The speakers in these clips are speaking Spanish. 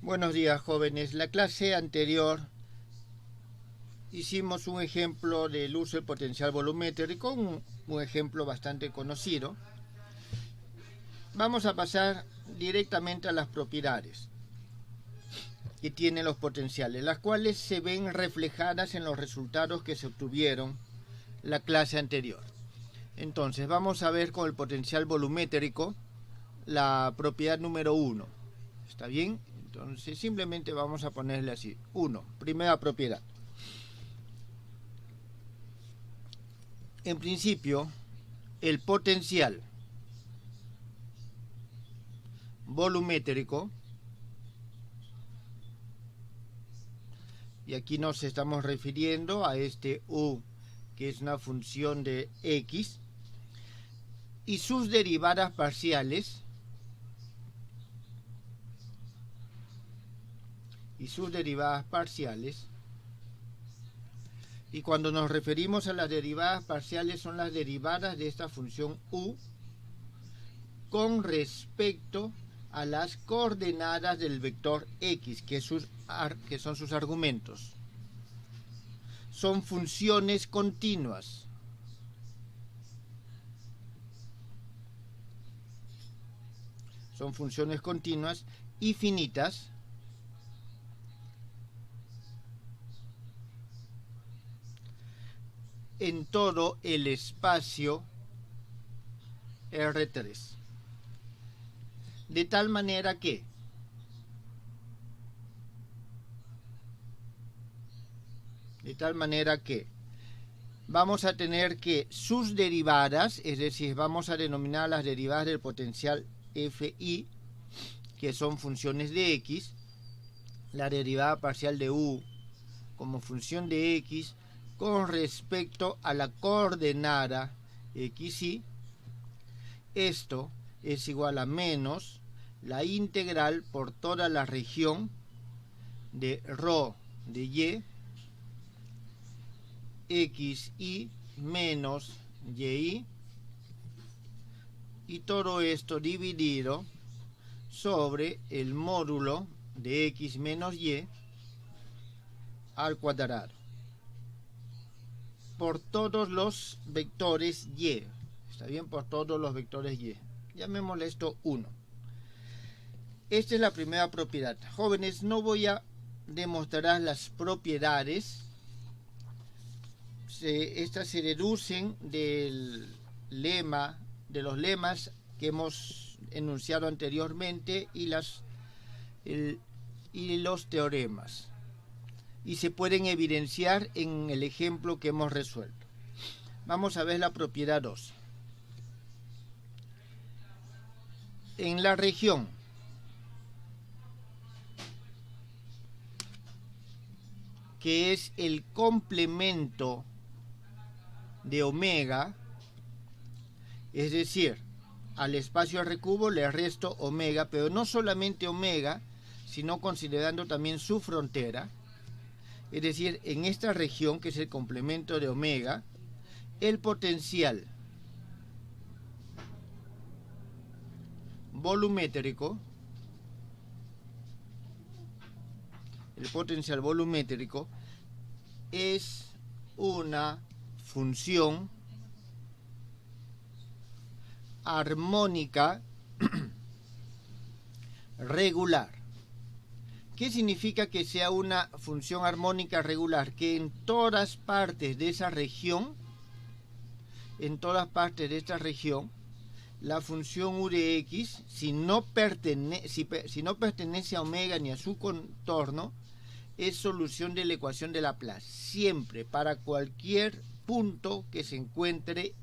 Buenos días, jóvenes. La clase anterior hicimos un ejemplo del uso del potencial volumétrico, un ejemplo bastante conocido. Vamos a pasar directamente a las propiedades que tienen los potenciales, las cuales se ven reflejadas en los resultados que se obtuvieron la clase anterior. Entonces, vamos a ver con el potencial volumétrico la propiedad número 1. ¿Está bien? Entonces, simplemente vamos a ponerle así. 1. Primera propiedad. En principio, el potencial volumétrico, y aquí nos estamos refiriendo a este U, que es una función de X, y sus derivadas parciales, y cuando nos referimos a las derivadas parciales son las derivadas de esta función U con respecto a las coordenadas del vector X, que son sus argumentos. Son funciones continuas. Son funciones continuas y finitas en todo el espacio R3. De tal manera que vamos a tener que sus derivadas, es decir, vamos a denominar las derivadas del potencial Fi, que son funciones de X, la derivada parcial de U como función de X con respecto a la coordenada XY. Esto es igual a menos la integral por toda la región de ρ de y menos y, y todo esto dividido sobre el módulo de x menos y al cuadrado por todos los vectores y. Está bien, por todos los vectores y. Llamémosle esto 1. Esta es la primera propiedad. Jóvenes, no voy a demostrar las propiedades. Estas se deducen del lema, de los lemas que hemos enunciado anteriormente y los teoremas. Y se pueden evidenciar en el ejemplo que hemos resuelto. Vamos a ver la propiedad 2. En la región que es el complemento de omega, es decir, al espacio R cubo le resto omega, pero no solamente omega, sino considerando también su frontera. Es decir, en esta región, que es el complemento de omega, el potencial volumétrico, es una función armónica regular. ¿Qué significa que sea una función armónica regular? Que en todas partes de esa región, la función u de x, si no pertenece a omega ni a su contorno, es solución de la ecuación de Laplace, siempre, para cualquier punto que se encuentre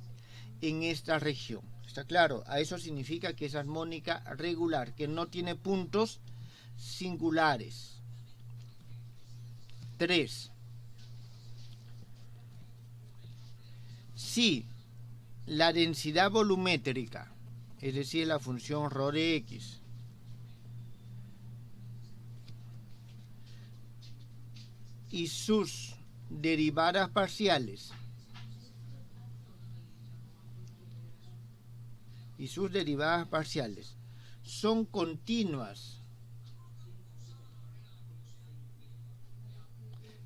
en esta región. ¿Está claro? A eso significa que es armónica regular, que no tiene puntos singulares. 3. Si la densidad volumétrica, es decir, la función ρ de x, y sus derivadas parciales son continuas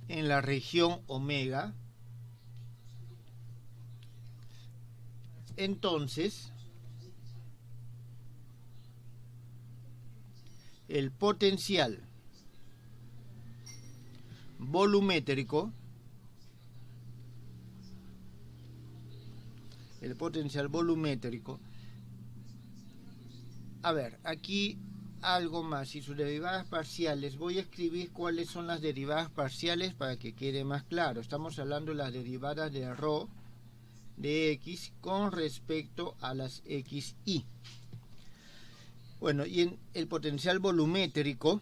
en la región omega, entonces el potencial volumétrico, a ver, aquí algo más, y sus derivadas parciales, voy a escribir cuáles son las derivadas parciales para que quede más claro. Estamos hablando de las derivadas de ρ de x con respecto a las xy. Bueno, y en el potencial volumétrico,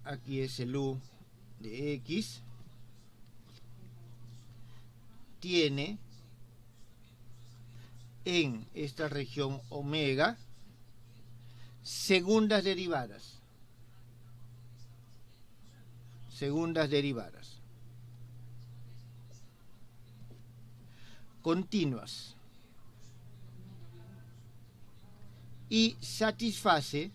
aquí es el u de x, tiene en esta región omega segundas derivadas. Continuas. Y satisface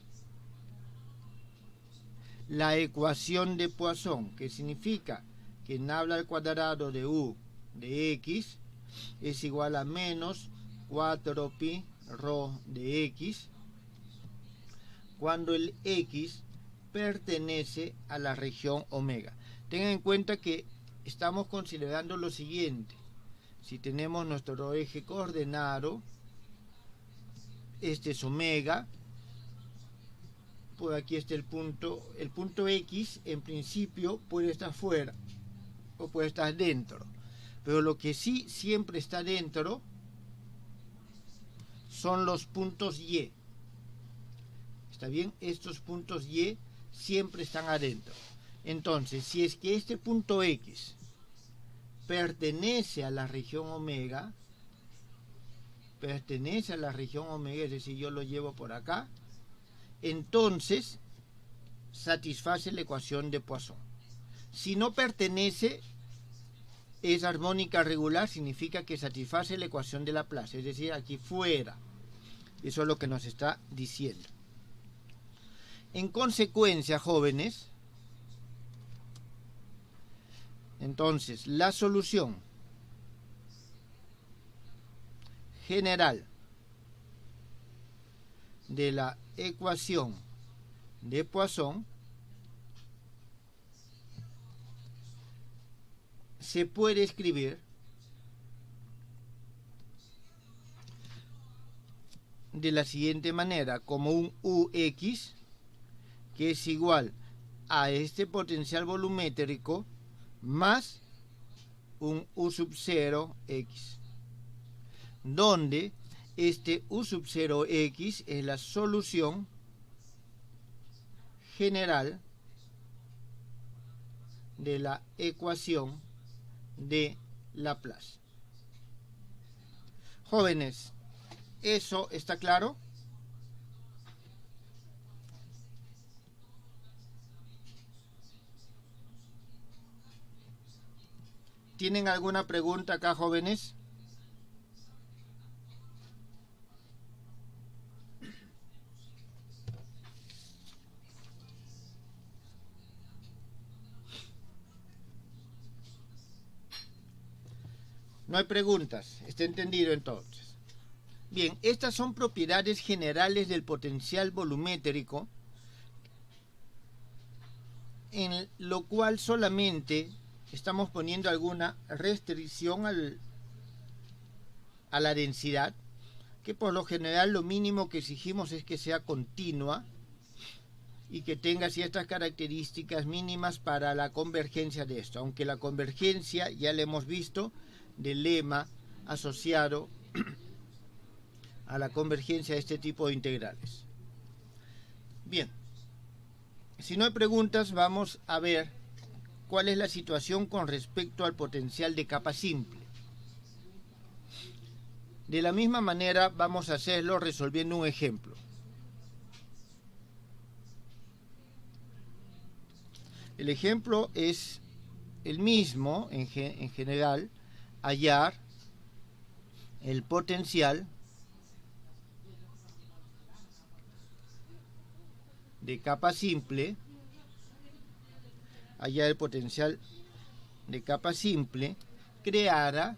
la ecuación de Poisson, que significa que en habla al cuadrado de u de x es igual a menos 4pi ρ de x, cuando el x pertenece a la región omega. Tengan en cuenta que estamos considerando lo siguiente: si tenemos nuestro eje coordenado, este es omega, pues aquí está el punto x, en principio puede estar fuera o puede estar dentro, pero lo que sí siempre está dentro son los puntos y. ¿Está bien? Estos puntos y siempre están adentro. Entonces, si es que este punto x pertenece a la región omega, es decir, yo lo llevo por acá, entonces satisface la ecuación de Poisson. Si no pertenece, es armónica regular, significa que satisface la ecuación de Laplace, es decir, aquí fuera. Eso es lo que nos está diciendo. En consecuencia, jóvenes, entonces la solución general de la ecuación de Poisson se puede escribir de la siguiente manera, como un ux, que es igual a este potencial volumétrico más un u sub 0 x, donde este u sub 0 x es la solución general de la ecuación de Laplace. Jóvenes, ¿eso está claro? ¿Tienen alguna pregunta acá, jóvenes? No hay preguntas, está entendido entonces. Bien, estas son propiedades generales del potencial volumétrico, en lo cual solamente estamos poniendo alguna restricción a la densidad, que por lo general lo mínimo que exigimos es que sea continua y que tenga ciertas características mínimas para la convergencia de esto, aunque la convergencia ya la hemos visto del lema asociado a la convergencia de este tipo de integrales. Bien, si no hay preguntas, vamos a ver cuál es la situación con respecto al potencial de capa simple. De la misma manera vamos a hacerlo resolviendo un ejemplo. El ejemplo es el mismo en general, hallar el potencial de capa simple allá el potencial de capa simple, creara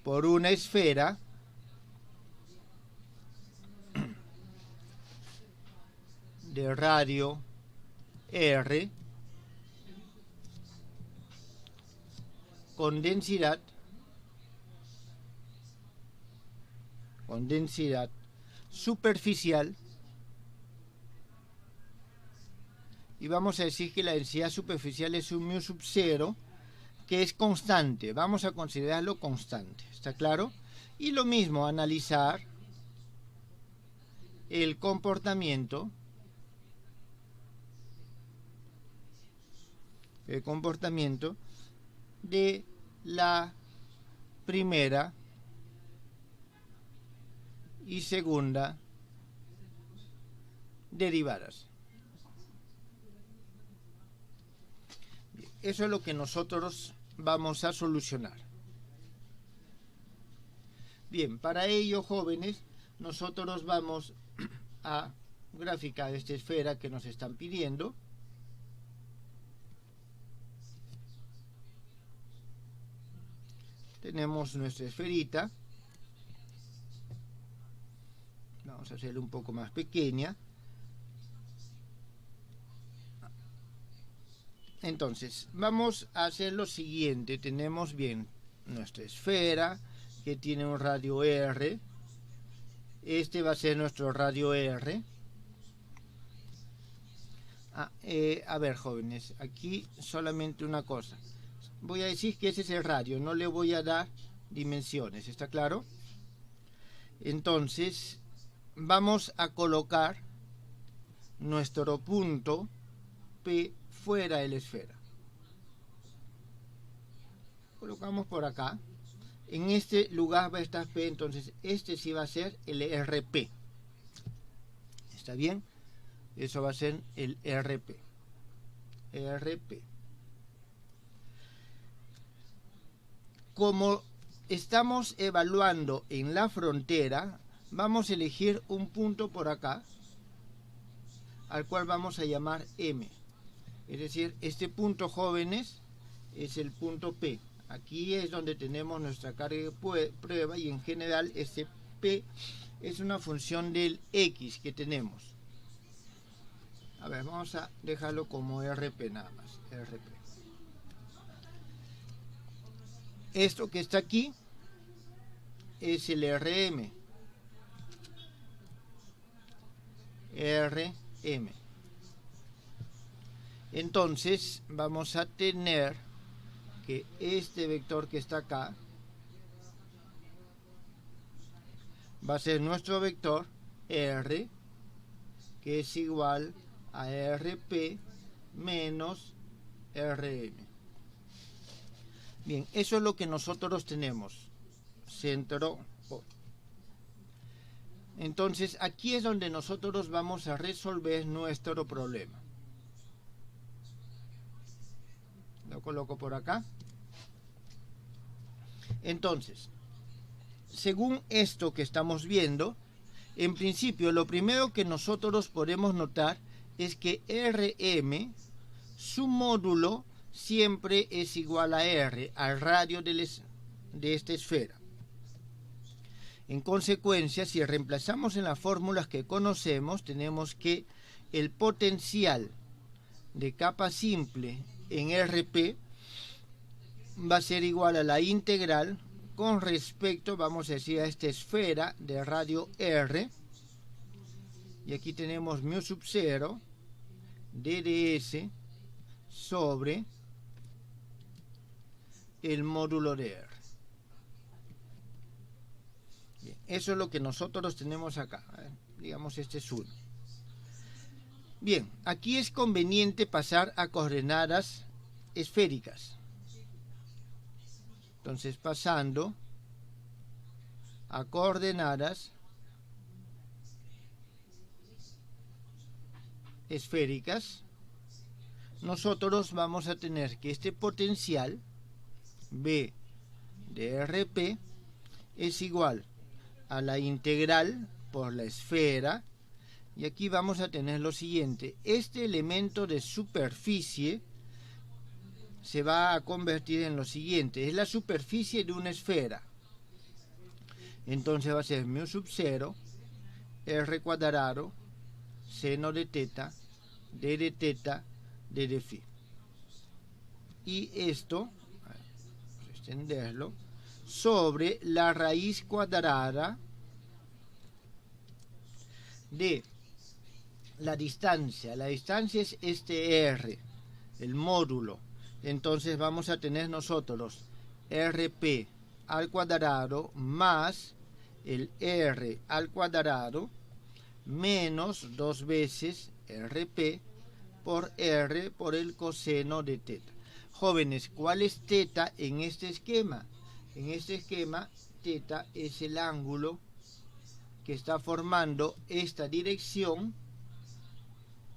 por una esfera de radio R con densidad superficial, y vamos a decir que la densidad superficial es un mu sub 0, que es constante. Vamos a considerarlo constante, ¿está claro? Y lo mismo, analizar el comportamiento de la primera y segunda derivadas. Eso es lo que nosotros vamos a solucionar. Bien, para ello, jóvenes, nosotros vamos a graficar esta esfera que nos están pidiendo. Tenemos nuestra esferita. Vamos a hacerla un poco más pequeña. Entonces, vamos a hacer lo siguiente. Tenemos bien nuestra esfera, que tiene un radio R. Este va a ser nuestro radio R. A ver, jóvenes, aquí solamente una cosa. Voy a decir que ese es el radio, no le voy a dar dimensiones, ¿está claro? Entonces, vamos a colocar nuestro punto P fuera de la esfera. Colocamos por acá. En este lugar va a estar P, entonces este sí va a ser el RP. ¿Está bien? Eso va a ser el RP. Como estamos evaluando en la frontera, vamos a elegir un punto por acá, al cual vamos a llamar M. Es decir, este punto, jóvenes, es el punto P. Aquí es donde tenemos nuestra carga de prueba, y en general este P es una función del X que tenemos. A ver, vamos a dejarlo como RP nada más. RP. Esto que está aquí es el RM. Entonces vamos a tener que este vector que está acá va a ser nuestro vector R, que es igual a RP menos RM. Bien, eso es lo que nosotros tenemos. Centro O. Entonces, aquí es donde nosotros vamos a resolver nuestro problema. Lo coloco por acá. Entonces, según esto que estamos viendo, en principio lo primero que nosotros podemos notar es que RM, su módulo siempre es igual a R, al radio de esta esfera. En consecuencia, si reemplazamos en las fórmulas que conocemos, tenemos que el potencial de capa simple en RP va a ser igual a la integral con respecto, vamos a decir, a esta esfera de radio R, y aquí tenemos mu sub 0 DDS sobre el módulo de R. Bien, eso es lo que nosotros tenemos acá. Digamos, este es 1. Bien, aquí es conveniente pasar a coordenadas esféricas. Entonces, pasando a coordenadas esféricas, nosotros vamos a tener que este potencial B de RP es igual a la integral por la esfera Y aquí vamos a tener lo siguiente. Este elemento de superficie se va a convertir en lo siguiente. Es la superficie de una esfera. Entonces va a ser mu sub 0, r cuadrado, seno de teta, d de teta, d de phi. Y esto, vamos a extenderlo, sobre la raíz cuadrada de la distancia. La distancia es este r, el módulo. Entonces vamos a tener nosotros rp al cuadrado más el r al cuadrado menos 2 veces rp por r por el coseno de teta. Jóvenes, ¿cuál es teta en este esquema? En este esquema, teta es el ángulo que está formando esta dirección,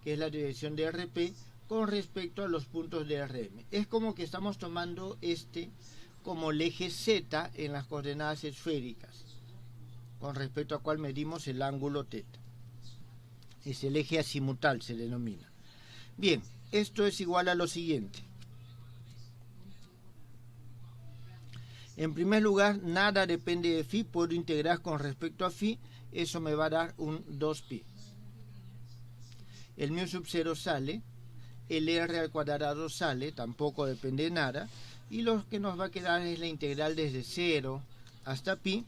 que es la dirección de RP, con respecto a los puntos de RM. Es como que estamos tomando este como el eje Z en las coordenadas esféricas, con respecto a cual medimos el ángulo teta. Es el eje azimutal, se denomina. Bien, esto es igual a lo siguiente. En primer lugar, nada depende de phi, puedo integrar con respecto a phi, eso me va a dar un 2pi. El mu sub 0 sale, el r al cuadrado sale, tampoco depende de nada, y lo que nos va a quedar es la integral desde 0 hasta pi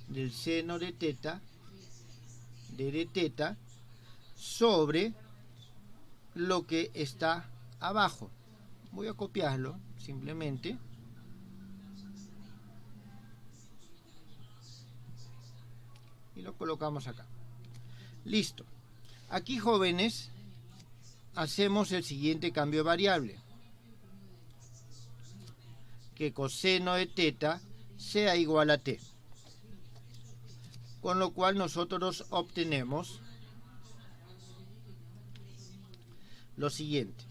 del seno de teta, d de teta, sobre lo que está abajo. Voy a copiarlo, simplemente. Y lo colocamos acá. Listo. Aquí, jóvenes, hacemos el siguiente cambio de variable. Que coseno de teta sea igual a t. Con lo cual nosotros obtenemos lo siguiente.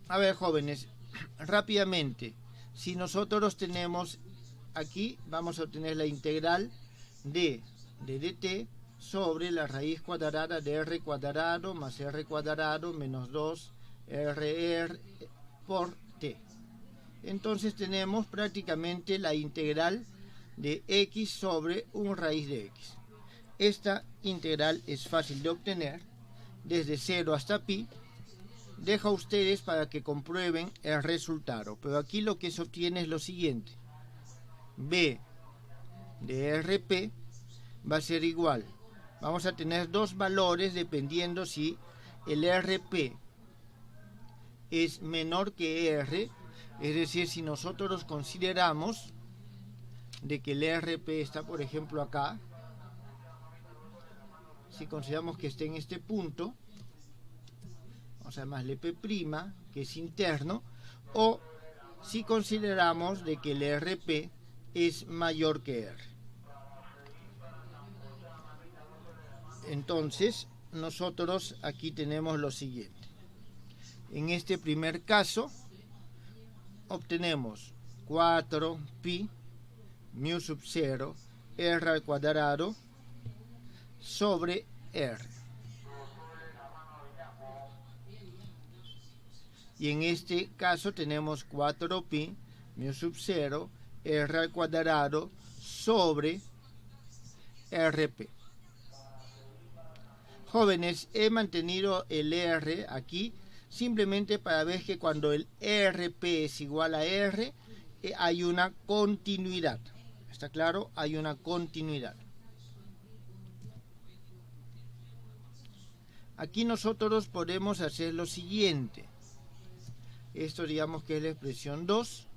A ver, jóvenes, rápidamente. Si nosotros tenemos aquí, vamos a obtener la integral de dt sobre la raíz cuadrada de r cuadrado más r cuadrado menos 2 rr por t. Entonces tenemos prácticamente la integral de x sobre 1 raíz de x. Esta integral es fácil de obtener desde 0 hasta pi. Dejo a ustedes para que comprueben el resultado, pero aquí lo que se obtiene es lo siguiente. b de rp va a ser igual. Vamos a tener dos valores dependiendo si el RP es menor que R, es decir, si nosotros consideramos de que el RP está, por ejemplo, acá, si consideramos que esté en este punto, vamos a llamarle P', que es interno, o si consideramos de que el RP es mayor que R. Entonces, nosotros aquí tenemos lo siguiente. En este primer caso, obtenemos 4pi mu sub 0 r al cuadrado sobre r. Y en este caso tenemos 4pi mu sub 0 r al cuadrado sobre rp. Jóvenes, he mantenido el R aquí simplemente para ver que cuando el RP es igual a R, hay una continuidad. ¿Está claro? Hay una continuidad. Aquí nosotros podemos hacer lo siguiente. Esto digamos que es la expresión 2.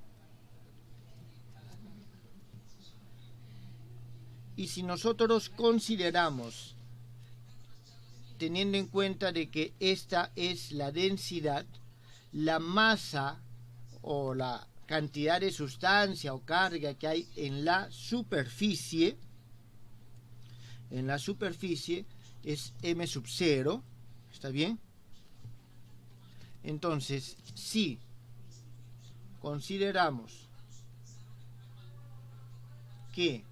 Y si nosotros consideramos, teniendo en cuenta de que esta es la densidad, la masa o la cantidad de sustancia o carga que hay en la superficie es m sub 0, ¿está bien? Entonces, si consideramos que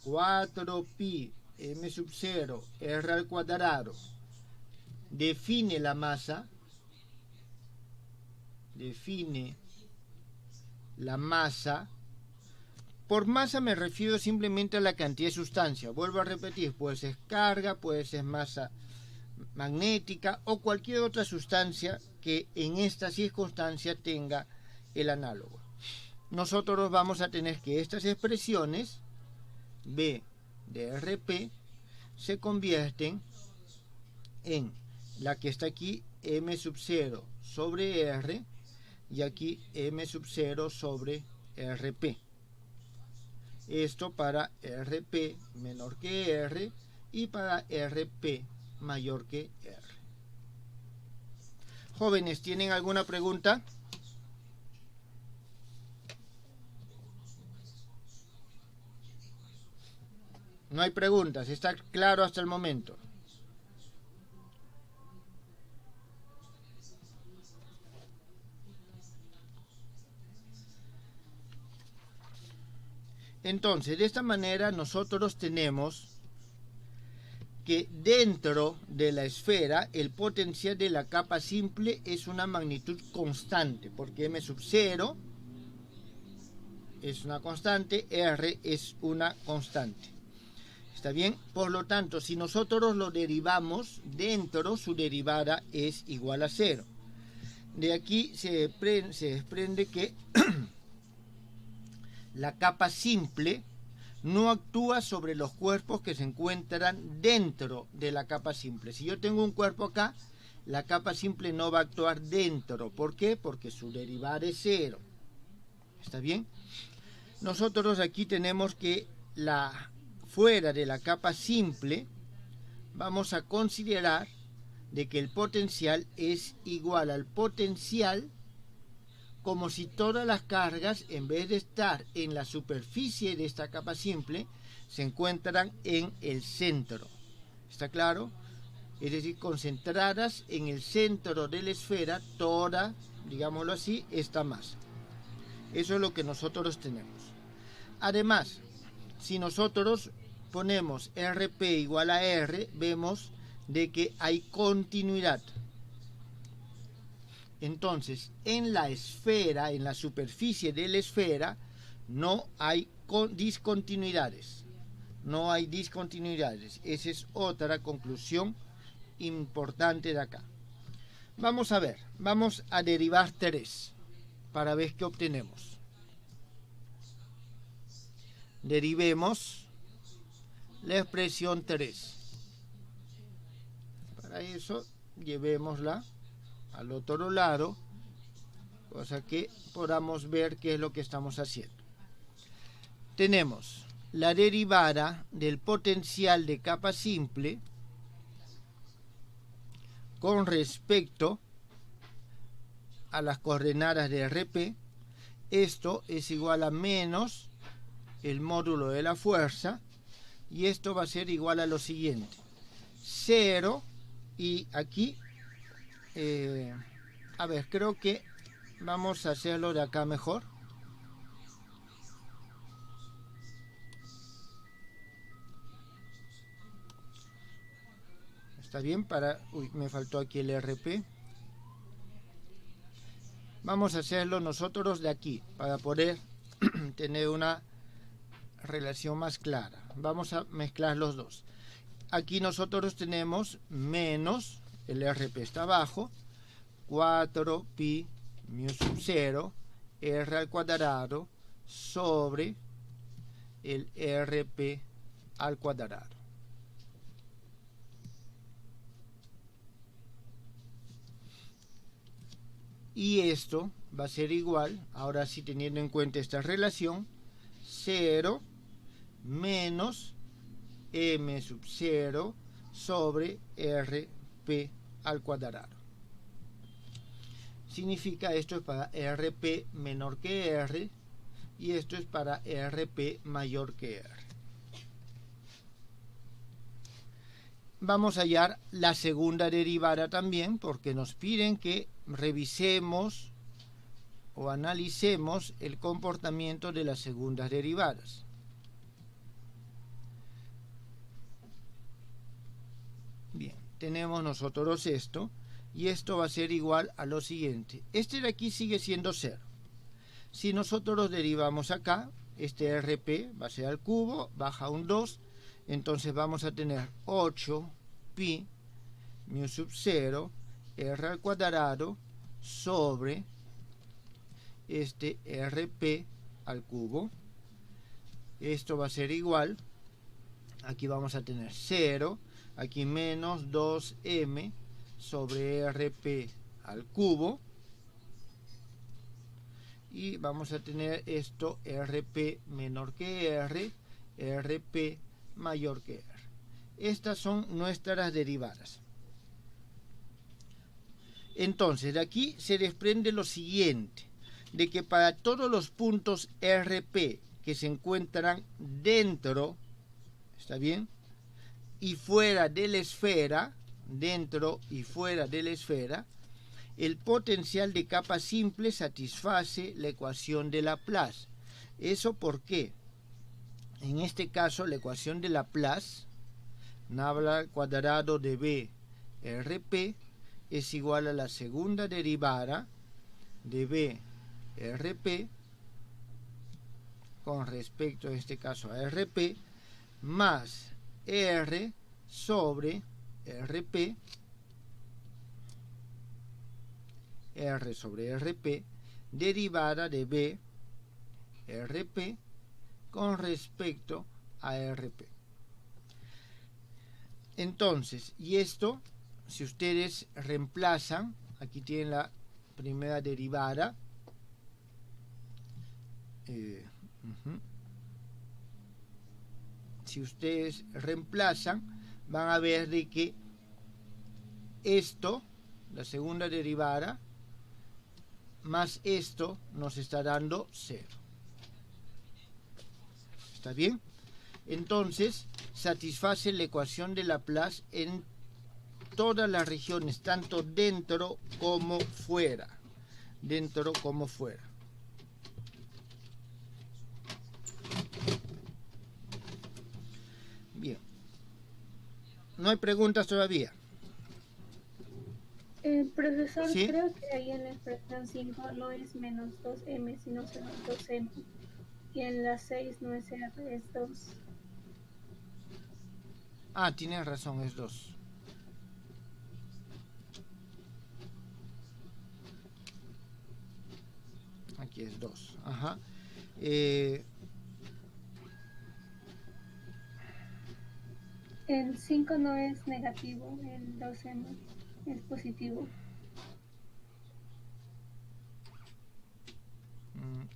4pi m sub 0 r al cuadrado define la masa, por masa me refiero simplemente a la cantidad de sustancia. Vuelvo a repetir, puede ser carga, puede ser masa magnética o cualquier otra sustancia que en esta circunstancia tenga el análogo. Nosotros vamos a tener que estas expresiones B de RP se convierten en la que está aquí, m sub 0 sobre R, y aquí m sub 0 sobre RP. Esto para RP menor que R y para RP mayor que R. Jóvenes, ¿tienen alguna pregunta? No hay preguntas, está claro hasta el momento. Entonces, de esta manera nosotros tenemos que dentro de la esfera el potencial de la capa simple es una magnitud constante, porque m sub 0 es una constante, r es una constante. ¿Está bien? Por lo tanto, si nosotros lo derivamos, dentro su derivada es igual a 0. De aquí se desprende que la capa simple no actúa sobre los cuerpos que se encuentran dentro de la capa simple. Si yo tengo un cuerpo acá, la capa simple no va a actuar dentro. ¿Por qué? Porque su derivada es 0. ¿Está bien? Nosotros aquí tenemos que fuera de la capa simple vamos a considerar de que el potencial es igual al potencial, como si todas las cargas, en vez de estar en la superficie de esta capa simple, se encuentran en el centro. ¿Está claro? Es decir, concentradas en el centro de la esfera toda, digámoslo así, esta masa. Eso es lo que nosotros tenemos. Además, si nosotros ponemos RP igual a R, vemos de que hay continuidad. Entonces, en la esfera, en la superficie de la esfera, no hay discontinuidades. No hay discontinuidades. Esa es otra conclusión importante de acá. Vamos a ver, vamos a derivar 3 para ver qué obtenemos. Derivemos la expresión 3. Para eso, llevémosla al otro lado, cosa que podamos ver qué es lo que estamos haciendo. Tenemos la derivada del potencial de capa simple con respecto a las coordenadas de RP. Esto es igual a menos el módulo de la fuerza, y esto va a ser igual a lo siguiente: 0, y aquí a ver, creo que vamos a hacerlo de acá mejor. Está bien, me faltó aquí el RP. Vamos a hacerlo nosotros de aquí para poder tener una relación más clara. Vamos a mezclar los dos. Aquí nosotros tenemos menos, el RP está abajo, 4 pi mu sub 0 r al cuadrado sobre el RP al cuadrado. Y esto va a ser igual, ahora sí teniendo en cuenta esta relación, 0 menos m sub 0 sobre RP al cuadrado. Significa esto es para RP menor que R y esto es para RP mayor que R. Vamos a hallar la segunda derivada también, porque nos piden que revisemos o analicemos el comportamiento de las segundas derivadas. tenemos nosotros esto, y esto va a ser igual a lo siguiente. Este de aquí sigue siendo 0. Si nosotros derivamos acá, este RP va a ser al cubo, baja un 2, entonces vamos a tener 8 pi mu sub 0 r al cuadrado sobre este RP al cubo. Esto va a ser igual, aquí vamos a tener 0, aquí menos 2m sobre RP al cubo, y vamos a tener esto RP menor que R, RP mayor que R. Estas son nuestras derivadas. Entonces, de aquí se desprende lo siguiente, de que para todos los puntos RP que se encuentran dentro, ¿está bien?, y fuera de la esfera, dentro y fuera de la esfera, el potencial de capa simple satisface la ecuación de Laplace. ¿Eso por qué? En este caso, la ecuación de Laplace, nabla al cuadrado de B RP, es igual a la segunda derivada de B RP con respecto, en este caso, a RP, más R sobre RP, R sobre RP, derivada de B RP con respecto a RP. Entonces, y esto, si ustedes reemplazan, aquí tienen la primera derivada, si ustedes reemplazan, van a ver de que esto, la segunda derivada, más esto nos está dando 0. ¿Está bien? Entonces, satisface la ecuación de Laplace en todas las regiones, tanto dentro como fuera. Dentro como fuera. Bien. ¿No hay preguntas todavía? Profesor, ¿Sí? creo que ahí en la expresión 5 no es menos 2m, sino 2m. Y en la 6 no es r, es 2. Ah, tienes razón, es 2. Aquí es 2. Ajá. El 5 no es negativo, el 2m es positivo.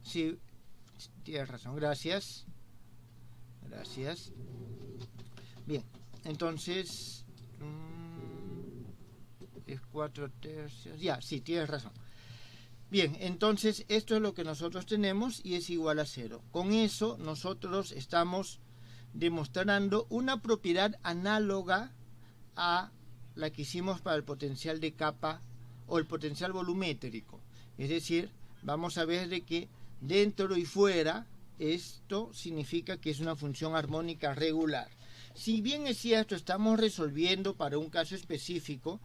Sí, tienes razón, gracias. Gracias. Bien, entonces es 4/3. Ya, sí, tienes razón. Bien, entonces esto es lo que nosotros tenemos y es igual a 0. Con eso nosotros estamos demostrando una propiedad análoga a la que hicimos para el potencial de capa o el potencial volumétrico. Es decir, vamos a ver de que dentro y fuera, esto significa que es una función armónica regular. Si bien es cierto, estamos resolviendo para un caso específico,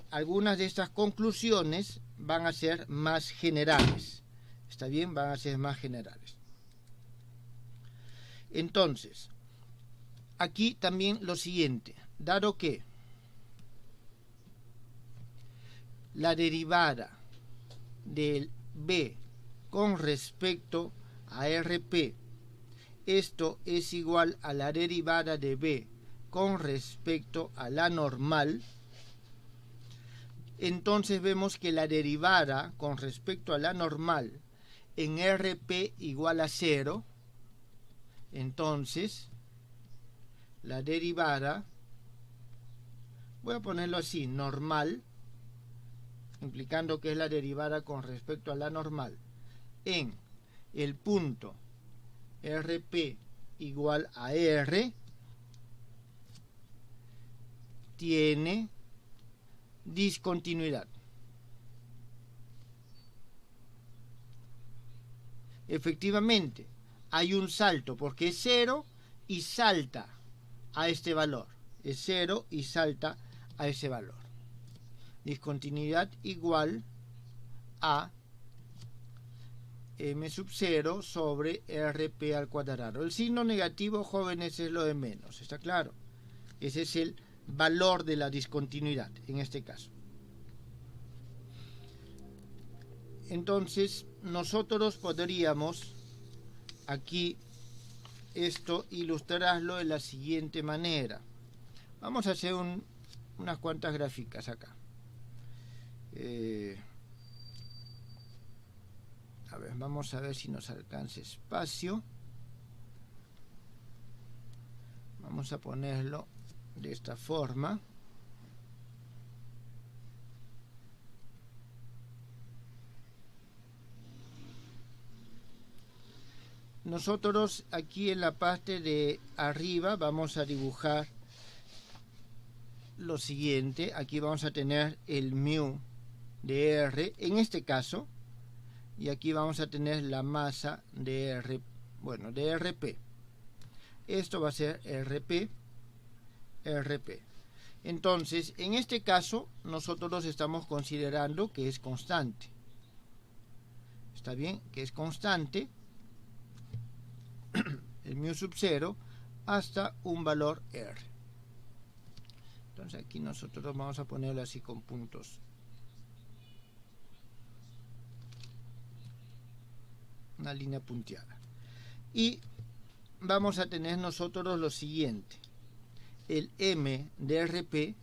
algunas de estas conclusiones van a ser más generales. ¿Está bien? Van a ser más generales. Entonces, aquí también lo siguiente, dado que la derivada del B con respecto a RP, esto es igual a la derivada de B con respecto a la normal, entonces vemos que la derivada con respecto a la normal en RP igual a 0, entonces la derivada, voy a ponerlo así, normal, implicando que es la derivada con respecto a la normal, en el punto RP igual a R, tiene discontinuidad. Efectivamente, hay un salto porque es 0 y salta a este valor. Es 0 y salta a ese valor. Discontinuidad igual a m sub 0 sobre rp al cuadrado. El signo negativo, jóvenes, es lo de menos, ¿está claro? Ese es el valor de la discontinuidad en este caso. Entonces nosotros podríamos aquí esto ilustrarlo de la siguiente manera. Vamos a hacer unas cuantas gráficas acá. A ver, vamos a ver si nos alcanza espacio. Vamos a ponerlo de esta forma. Nosotros aquí en la parte de arriba vamos a dibujar lo siguiente. Aquí vamos a tener el mu de R en este caso, y aquí vamos a tener la masa de R, bueno, de RP. Esto va a ser RP. Entonces, en este caso, nosotros estamos considerando que es constante. ¿Está bien? Que es constante el mu sub 0 hasta un valor R. Entonces aquí nosotros vamos a ponerlo así con puntos. Una línea punteada. Y vamos a tener nosotros lo siguiente. El m de RP,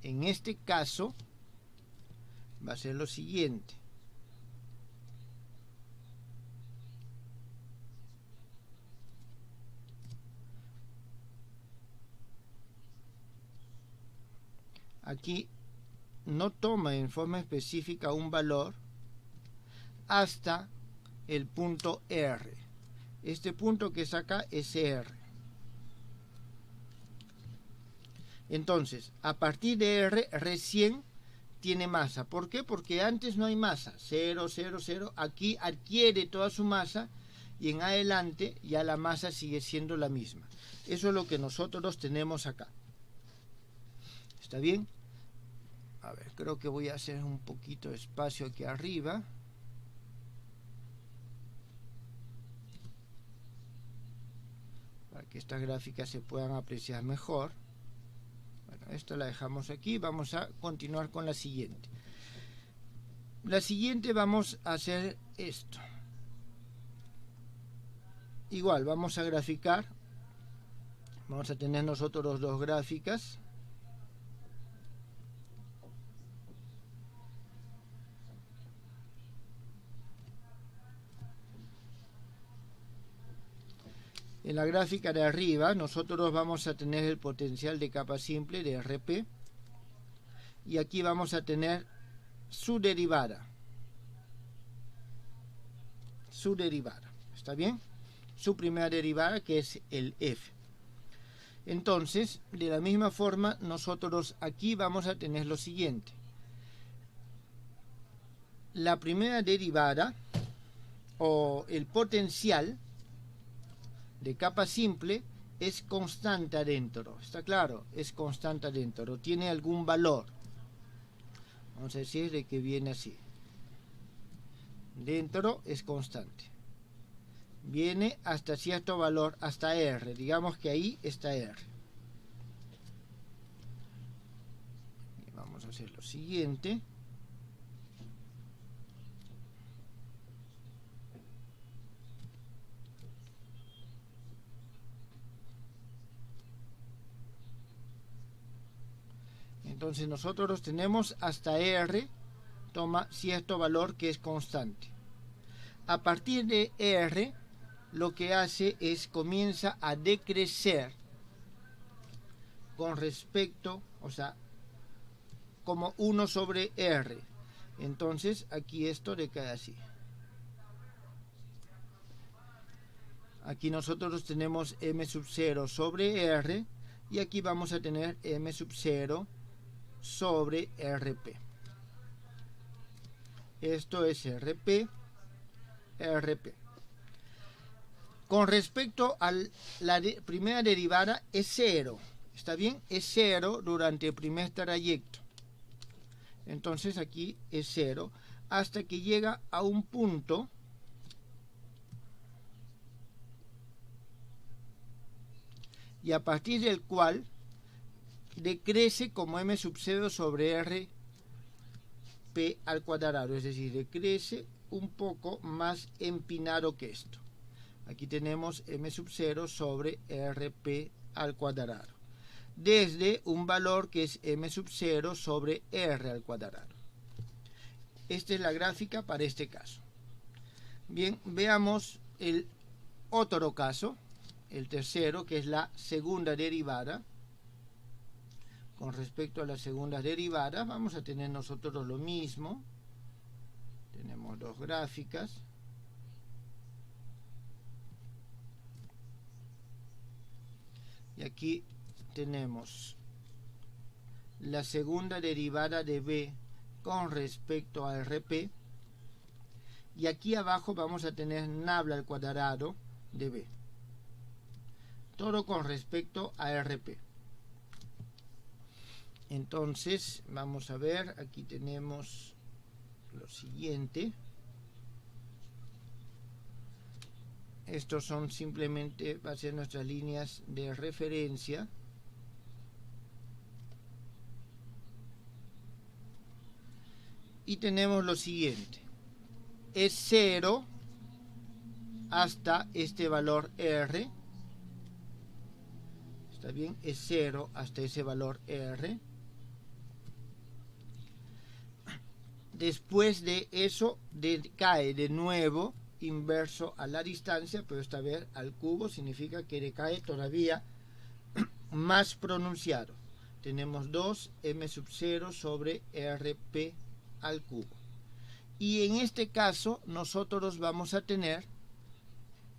en este caso, va a ser lo siguiente. Aquí no toma en forma específica un valor hasta el punto R. Este punto que es acá es R. Entonces, a partir de R recién tiene masa. ¿Por qué? Porque antes no hay masa. 0, 0, 0. Aquí adquiere toda su masa y en adelante ya la masa sigue siendo la misma. Eso es lo que nosotros tenemos acá. ¿Está bien? A ver, creo que voy a hacer un poquito de espacio aquí arriba. Para que estas gráficas se puedan apreciar mejor. Bueno, esto la dejamos aquí. Vamos a continuar con la siguiente. La siguiente vamos a hacer esto. Igual, vamos a graficar. Vamos a tener nosotros dos gráficas. En la gráfica de arriba nosotros vamos a tener el potencial de capa simple de RP y aquí vamos a tener su derivada. ¿Está bien? Su primera derivada, que es el F. Entonces, de la misma forma, nosotros aquí vamos a tener lo siguiente. La primera derivada o el potencial de capa simple es constante adentro, ¿está claro? Es constante adentro, tiene algún valor. Vamos a decir de que viene así. Dentro es constante. Viene hasta cierto valor, hasta R. Digamos que ahí está R. Y vamos a hacer lo siguiente. Entonces nosotros tenemos hasta R, toma cierto valor que es constante. A partir de R, lo que hace es comienza a decrecer con respecto, o sea, como 1 sobre R. Entonces aquí esto decae así. Aquí nosotros tenemos m sub 0 sobre R y aquí vamos a tener m sub 0 sobre RP. Esto es RP. Con respecto a la primera derivada es 0. ¿Está bien? Es 0 durante el primer trayecto. Entonces aquí es 0 hasta que llega a un punto y a partir del cual decrece como m sub 0 sobre r p al cuadrado, es decir, decrece un poco más empinado que esto. Aquí tenemos m sub 0 sobre rp al cuadrado, desde un valor que es m sub 0 sobre r al cuadrado. Esta es la gráfica para este caso. Bien, veamos el otro caso, el tercero, que es la segunda derivada. Con respecto a las segundas derivadas, vamos a tener nosotros lo mismo. Tenemos dos gráficas. Y aquí tenemos la segunda derivada de b con respecto a rp. Y aquí abajo vamos a tener nabla al cuadrado de b. Todo con respecto a rp. Entonces, vamos a ver, aquí tenemos lo siguiente. Estos son simplemente, va a ser nuestras líneas de referencia. Y tenemos lo siguiente. Es 0 hasta este valor R. ¿Está bien? Es 0 hasta ese valor R. Después de eso decae de nuevo inverso a la distancia, pero esta vez al cubo, significa que decae todavía más pronunciado. Tenemos 2 m sub 0 sobre rp al cubo. Y en este caso nosotros vamos a tener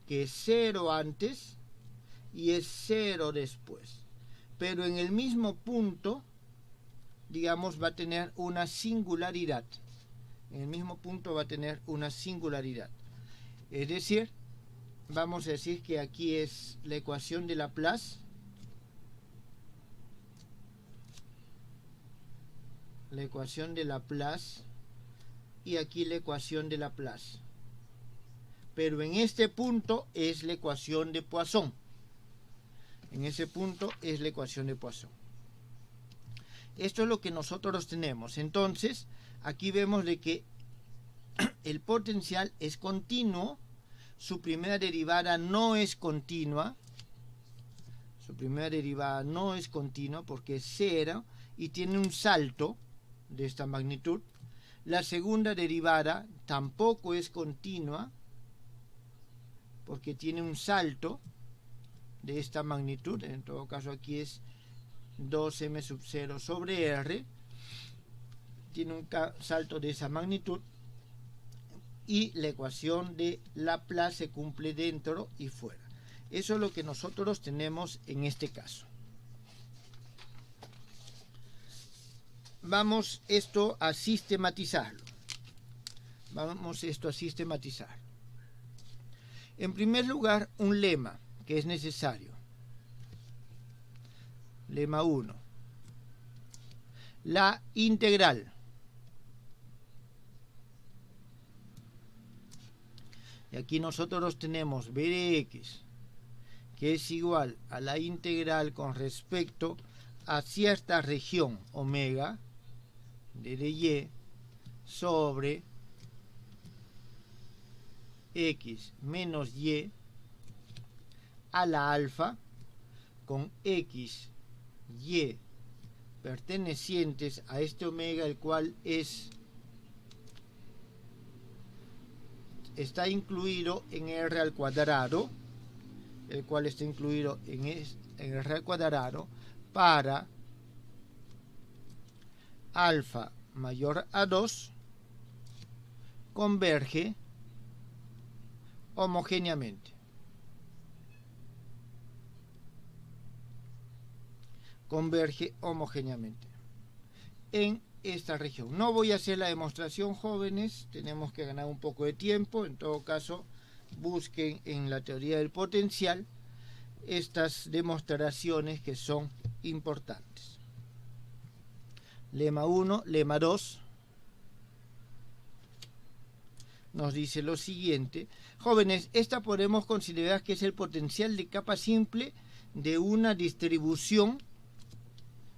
que es 0 antes y es 0 después. Pero en el mismo punto, digamos, va a tener una singularidad. En el mismo punto va a tener una singularidad. Es decir, vamos a decir que aquí es la ecuación de Laplace. La ecuación de Laplace. Y aquí la ecuación de Laplace. Pero en este punto es la ecuación de Poisson. En ese punto es la ecuación de Poisson. Esto es lo que nosotros tenemos. Entonces, aquí vemos de que el potencial es continuo. Su primera derivada no es continua. Su primera derivada no es continua porque es 0 y tiene un salto de esta magnitud. La segunda derivada tampoco es continua porque tiene un salto de esta magnitud. En todo caso aquí es 2m sub 0 sobre r. Tiene un salto de esa magnitud. Y la ecuación de Laplace se cumple dentro y fuera. Eso es lo que nosotros tenemos en este caso. Vamos esto a sistematizarlo. Vamos esto a sistematizar. En primer lugar, un lema que es necesario. Lema 1. La integral y aquí nosotros tenemos b de x, que es igual a la integral con respecto a cierta región omega de y sobre x menos y a la alfa con x, y pertenecientes a este omega, el cual está incluido en r al cuadrado, el cual está incluido en r al cuadrado para alfa mayor a 2 converge homogéneamente. Converge homogéneamente en esta región. No voy a hacer la demostración, jóvenes, tenemos que ganar un poco de tiempo. En todo caso, busquen en la teoría del potencial estas demostraciones que son importantes. Lema 1, lema 2 nos dice lo siguiente. Jóvenes, esta podemos considerar que es el potencial de capa simple de una distribución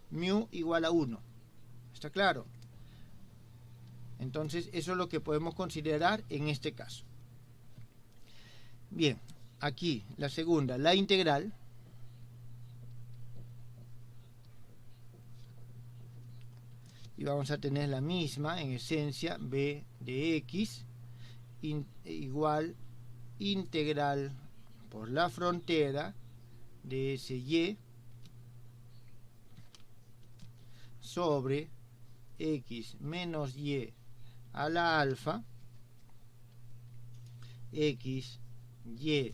mu igual a 1. ¿Está claro? Entonces, eso es lo que podemos considerar en este caso. Bien, aquí la segunda, la integral. Y vamos a tener la misma, en esencia, b de x igual integral por la frontera de sy sobre x menos y a la alfa, x, y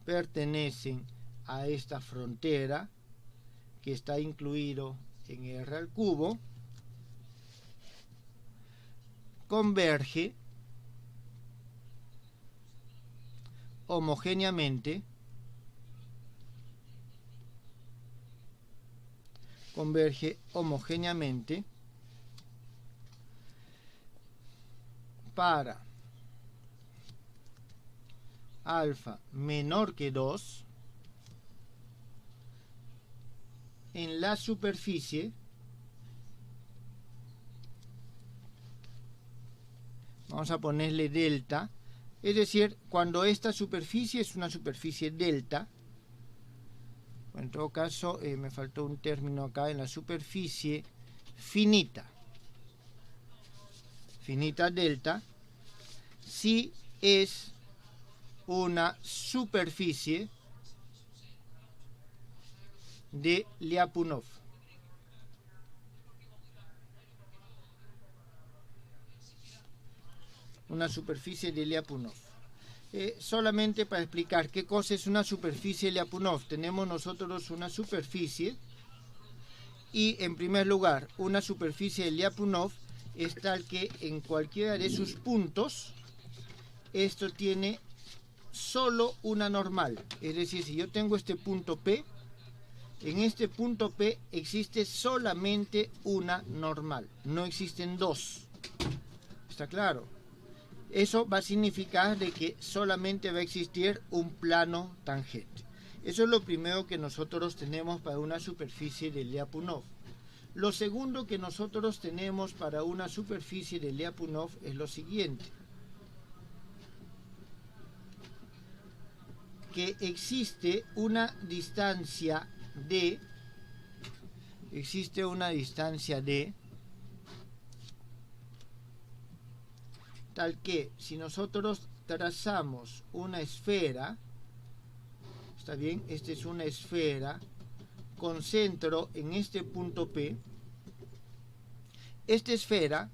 pertenecen a esta frontera que está incluido en r al cubo, converge homogéneamente para alfa menor que 2 en la superficie, vamos a ponerle delta, es decir, cuando esta superficie es una superficie delta, en todo caso me faltó un término acá, en la superficie finita delta, si es una superficie de Lyapunov. Una superficie de Lyapunov. Solamente para explicar qué cosa es una superficie Lyapunov, tenemos nosotros una superficie y, en primer lugar, una superficie de Lyapunov es tal que en cualquiera de sus puntos esto tiene solo una normal. Es decir, si yo tengo este punto P, en este punto P existe solamente una normal, no existen dos. ¿Está claro? Eso va a significar de que solamente va a existir un plano tangente. Eso es lo primero que nosotros tenemos para una superficie de Lyapunov. Lo segundo que nosotros tenemos para una superficie de Lyapunov es lo siguiente. Que existe una distancia d, tal que si nosotros trazamos una esfera, está bien, esta es una esfera con centro en este punto P, esta esfera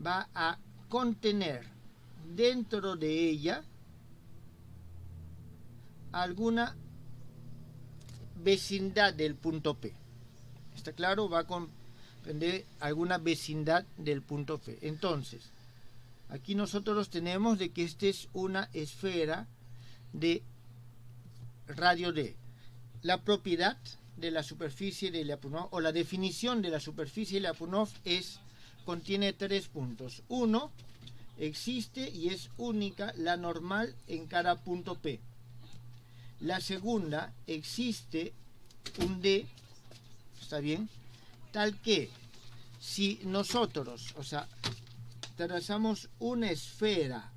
va a contener dentro de ella alguna vecindad del punto P. ¿Está claro? Va a comprender alguna vecindad del punto P. Entonces, aquí nosotros tenemos de que esta es una esfera de radio D. La propiedad de la superficie de Lyapunov, o la definición de la superficie de Lyapunov, contiene 3 puntos. 1, existe y es única la normal en cada punto P. La segunda, existe un D, ¿está bien? Tal que si nosotros, trazamos una esfera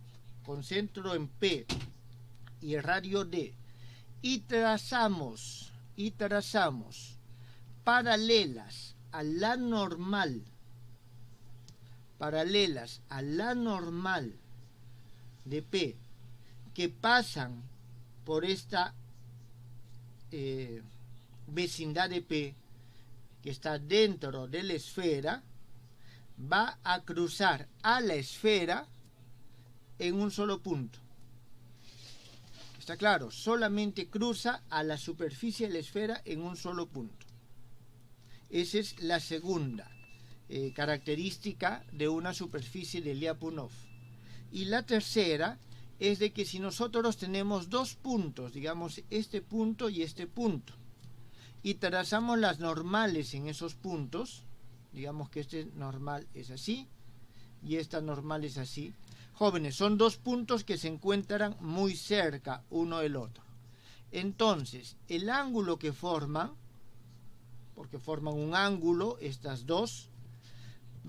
con centro en P y radio D y trazamos paralelas a la normal de P que pasan por esta vecindad de P que está dentro de la esfera, va a cruzar a la esfera en un solo punto. ¿Está claro? Solamente cruza a la superficie de la esfera en un solo punto. Esa es la segunda característica de una superficie de Lyapunov. Y la tercera es de que si nosotros tenemos dos puntos, digamos este punto y este punto, y trazamos las normales en esos puntos. Digamos que este normal es así y esta normal es así. Jóvenes, son dos puntos que se encuentran muy cerca uno del otro. Entonces, el ángulo que forman, porque forman un ángulo, estas dos,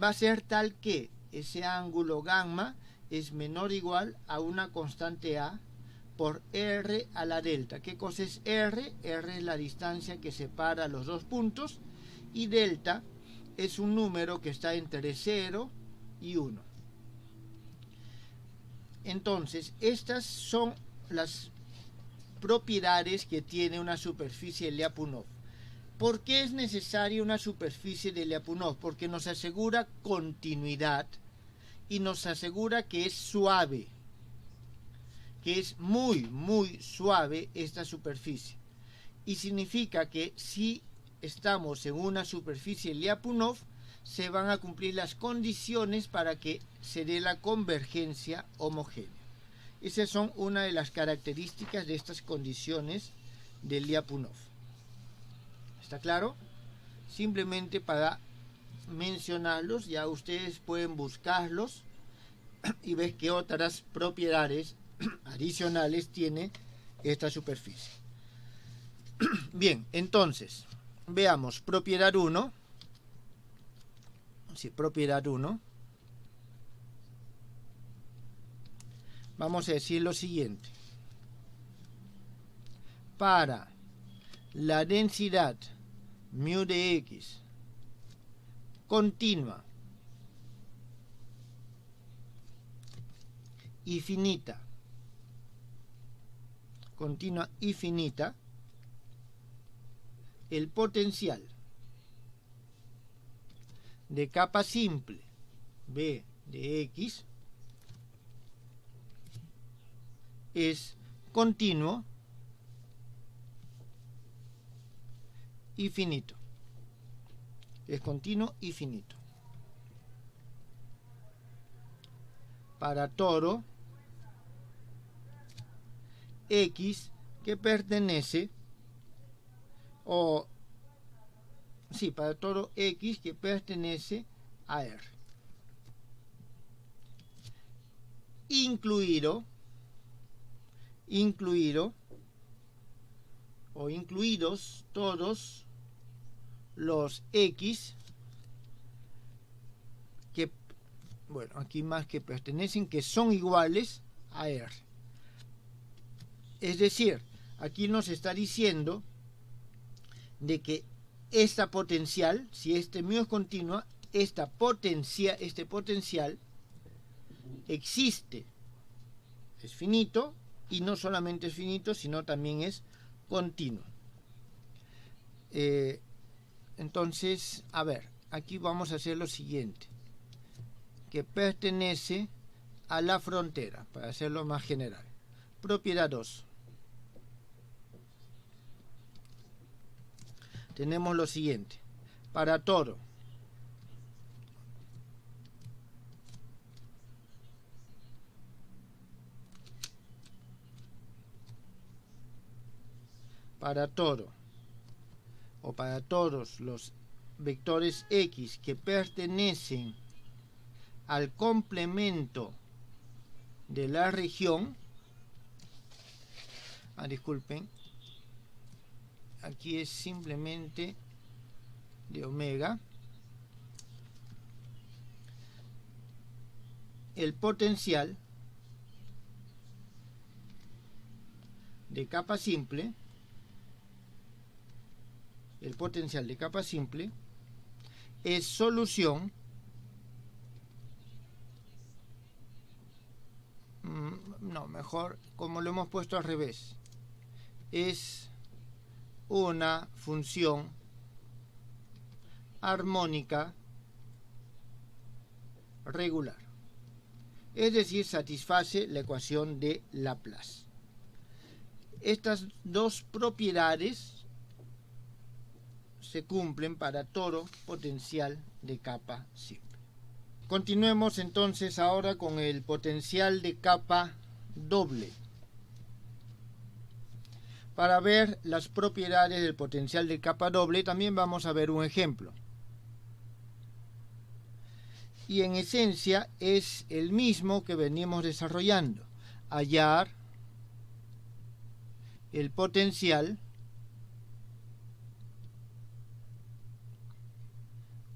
va a ser tal que ese ángulo gamma es menor o igual a una constante A por R a la delta. ¿Qué cosa es R? R es la distancia que separa los dos puntos y delta es un número que está entre 0 y 1. Entonces, estas son las propiedades que tiene una superficie de Lyapunov. ¿Por qué es necesaria una superficie de Lyapunov? Porque nos asegura continuidad y nos asegura que es suave, que es muy, muy suave esta superficie. Y significa que si estamos en una superficie Lyapunov, se van a cumplir las condiciones para que se dé la convergencia homogénea. Esas son una de las características de estas condiciones de Lyapunov. ¿Está claro? Simplemente para mencionarlos, ya ustedes pueden buscarlos y ver qué otras propiedades adicionales tiene esta superficie. Bien, entonces, veamos propiedad 1. Sí, propiedad 1. Vamos a decir lo siguiente. Para la densidad mu de X continua y finita, el potencial de capa simple B de X es continuo y finito. Es continuo y finito. Para toro X que pertenece para toro X que pertenece a R. Incluidos todos los X que, bueno, aquí más que pertenecen, que son iguales a R. Es decir, aquí nos está diciendo de que esta potencial, si este mu es continua, este potencial existe, es finito, y no solamente es finito, sino también es continuo. Entonces, a ver, aquí vamos a hacer lo siguiente, que pertenece a la frontera, para hacerlo más general. Propiedad 2. Tenemos lo siguiente. Para toro, o para todos los vectores X que pertenecen al complemento de la región, disculpen, aquí es simplemente de omega, el potencial de capa simple, es solución mejor como lo hemos puesto al revés, es una función armónica regular, es decir, satisface la ecuación de Laplace. Estas dos propiedades se cumplen para todo potencial de capa simple. Continuemos entonces ahora con el potencial de capa doble. Para ver las propiedades del potencial de capa doble también vamos a ver un ejemplo. Y en esencia es el mismo que venimos desarrollando. Hallar el potencial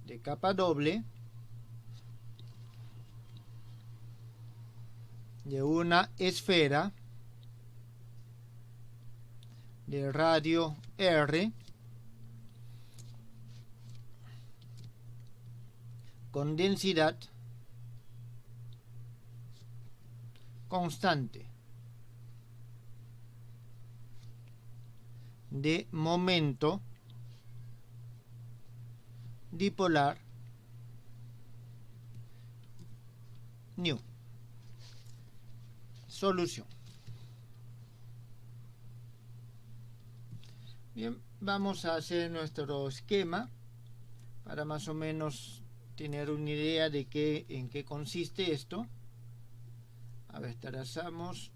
de capa doble de una esfera de radio R con densidad constante de momento dipolar nu. Solución. Bien, vamos a hacer nuestro esquema para más o menos tener una idea de en qué consiste esto. A ver, trazamos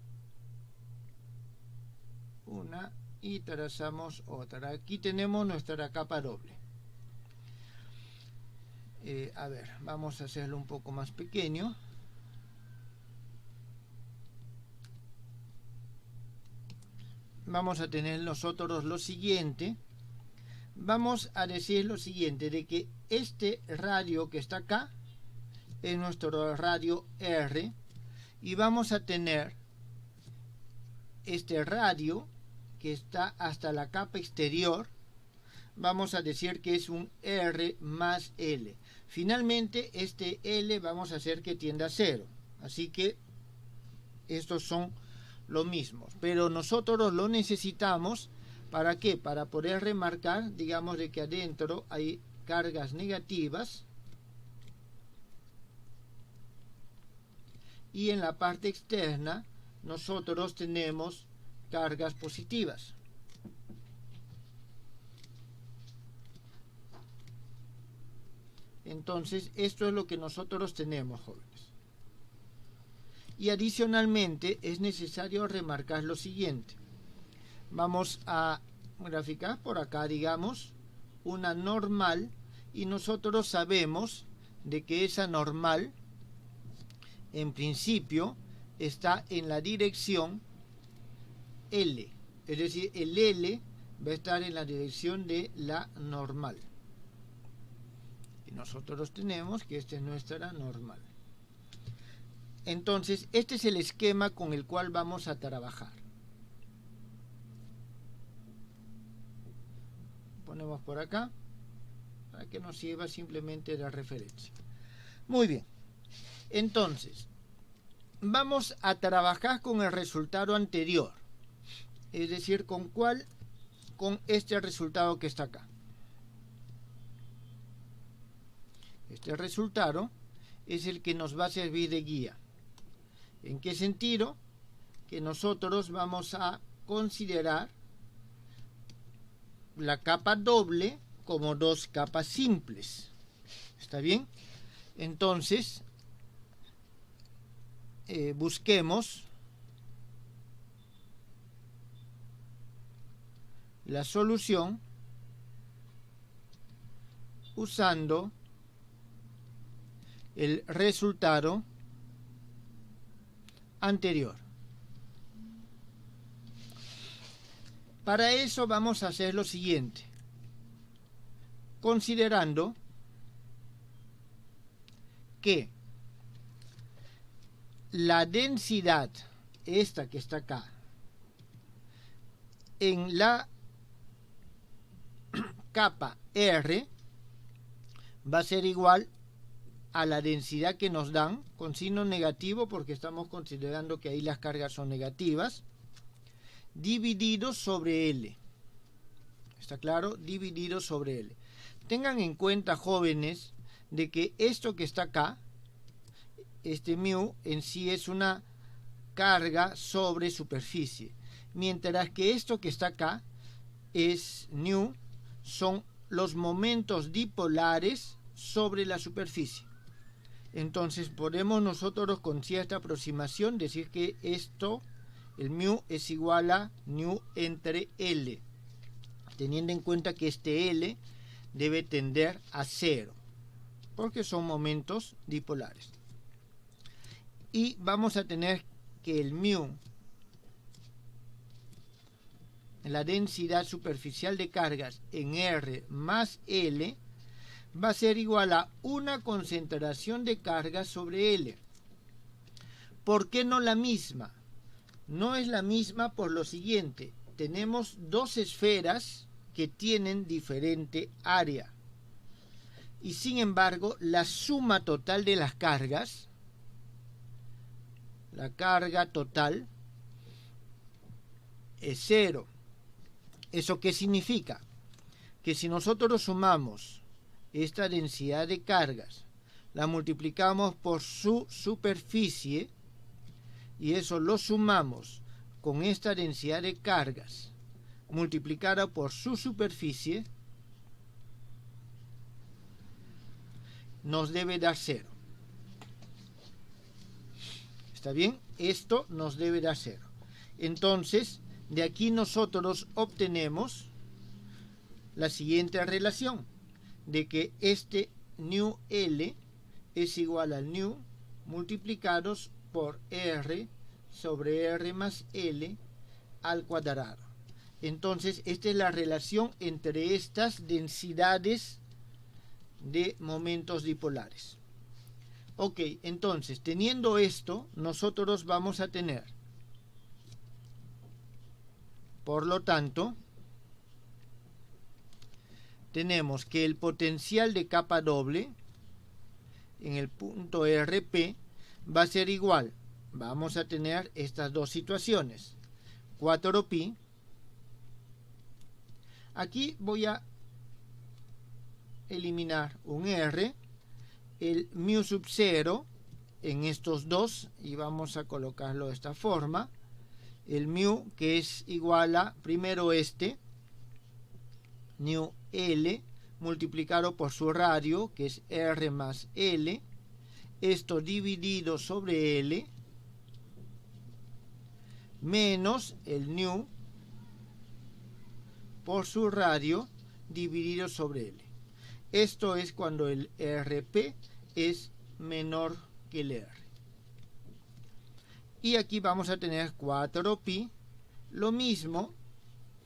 una y trazamos otra. Aquí tenemos nuestra capa doble. A ver, vamos a hacerlo un poco más pequeño. Vamos a tener nosotros lo siguiente. Vamos a decir lo siguiente, de que este radio que está acá es nuestro radio R, y vamos a tener este radio que está hasta la capa exterior, vamos a decir que es un R más L. Finalmente este L vamos a hacer que tienda a 0, así que estos son lo mismo, pero nosotros lo necesitamos ¿para qué? Para poder remarcar, digamos, de que adentro hay cargas negativas y en la parte externa nosotros tenemos cargas positivas. Entonces esto es lo que nosotros tenemos, jóvenes. Y adicionalmente es necesario remarcar lo siguiente. Vamos a graficar por acá, digamos, una normal, y nosotros sabemos de que esa normal en principio está en la dirección L, es decir, el L va a estar en la dirección de la normal. Y nosotros tenemos que esta es nuestra normal. Entonces, este es el esquema con el cual vamos a trabajar. Ponemos por acá para que nos sirva simplemente de referencia. Muy bien. Entonces, vamos a trabajar con el resultado anterior. Es decir, ¿con cuál? Con este resultado que está acá. Este resultado es el que nos va a servir de guía. ¿En qué sentido? Que nosotros vamos a considerar la capa doble como dos capas simples. ¿Está bien? Entonces, busquemos la solución usando el resultado anterior. Para eso vamos a hacer lo siguiente, considerando que la densidad, esta que está acá, en la capa R va a ser igual a la densidad que nos dan, con signo negativo porque estamos considerando que ahí las cargas son negativas, dividido sobre L. ¿Está claro? Dividido sobre L. Tengan en cuenta, jóvenes, de que esto que está acá, este mu, en sí es una carga sobre superficie, mientras que esto que está acá es nu, son los momentos dipolares sobre la superficie. Entonces podemos nosotros con cierta aproximación decir que esto El mu es igual a nu entre L, teniendo en cuenta que este L debe tender a 0, porque son momentos dipolares. Y vamos a tener que el mu, la densidad superficial de cargas en R más L, va a ser igual a una concentración de cargas sobre L. ¿Por qué no la misma? No es la misma por lo siguiente. Tenemos dos esferas que tienen diferente área. Y sin embargo, la suma total de las cargas, la carga total, es 0. ¿Eso qué significa? Que si nosotros sumamos esta densidad de cargas, la multiplicamos por su superficie, y eso lo sumamos con esta densidad de cargas multiplicada por su superficie, nos debe dar 0. ¿Está bien? Esto nos debe dar 0. Entonces, de aquí nosotros obtenemos la siguiente relación, de que este nu L es igual al nu multiplicados por R sobre R más L al cuadrado. Entonces, esta es la relación entre estas densidades de momentos dipolares. Ok, entonces, teniendo esto, nosotros vamos a tener, por lo tanto, tenemos que el potencial de capa doble en el punto RP va a ser igual. Vamos a tener estas dos situaciones. 4pi. Aquí voy a eliminar un R, el mu sub 0 en estos dos, y vamos a colocarlo de esta forma. El mu, que es igual a, primero nu L multiplicado por su radio, que es R más L, esto dividido sobre L, menos el nu por su radio dividido sobre L. Esto es cuando el RP es menor que el R. Y aquí vamos a tener 4pi, lo mismo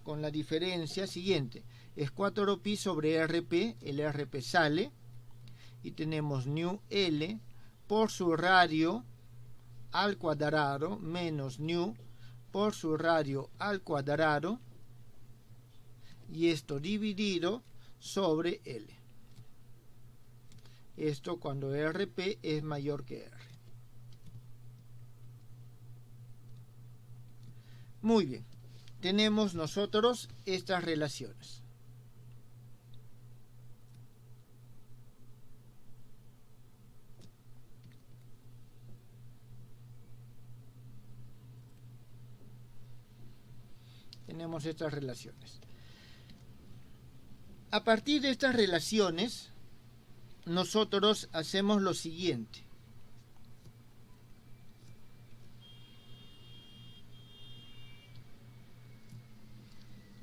con la diferencia siguiente. Es 4pi sobre RP, el RP sale, y tenemos nu L por su radio al cuadrado menos nu por su radio al cuadrado, y esto dividido sobre L. Esto cuando RP es mayor que R. Muy bien, tenemos nosotros estas relaciones. Tenemos estas relaciones. A partir de estas relaciones, nosotros hacemos lo siguiente.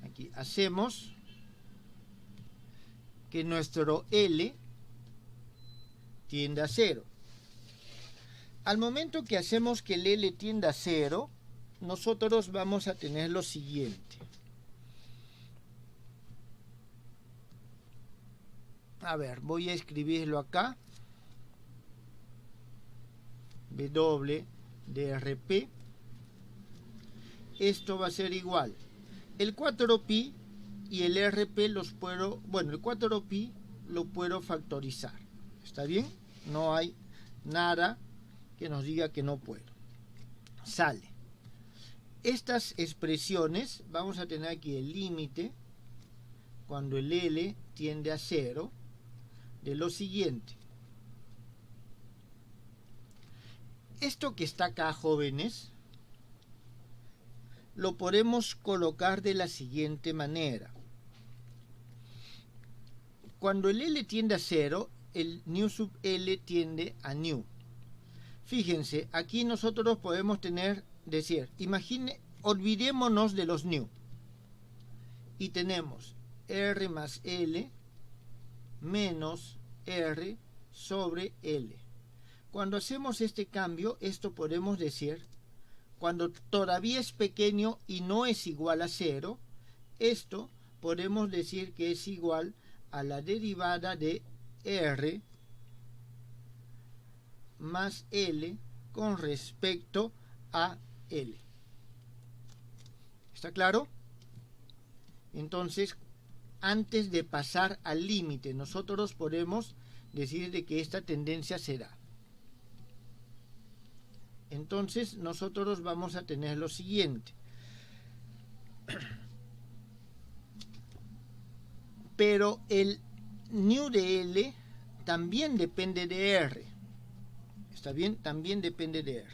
Aquí hacemos que nuestro L tienda a 0. Al momento que hacemos que el L tienda a 0, nosotros vamos a tener lo siguiente. A ver, voy a escribirlo acá. W de RP. Esto va a ser igual. El 4pi y el RP los puedo, bueno, el 4pi lo puedo factorizar. ¿Está bien? No hay nada que nos diga que no puedo. Sale. Estas expresiones, vamos a tener aquí el límite, cuando el L tiende a 0, de lo siguiente. Esto que está acá, jóvenes, lo podemos colocar de la siguiente manera. Cuando el L tiende a 0, el nu sub L tiende a nu. Fíjense, aquí nosotros podemos tener decir, olvidémonos de los nu. Y tenemos R más L menos R sobre L. Cuando hacemos este cambio, esto podemos decir, cuando todavía es pequeño y no es igual a 0, esto podemos decir que es igual a la derivada de R más L con respecto a L. ¿Está claro? Entonces, antes de pasar al límite, nosotros podemos decir de que esta tendencia será. Entonces, nosotros vamos a tener lo siguiente. Pero el nu de L también depende de R. ¿Está bien? También depende de R.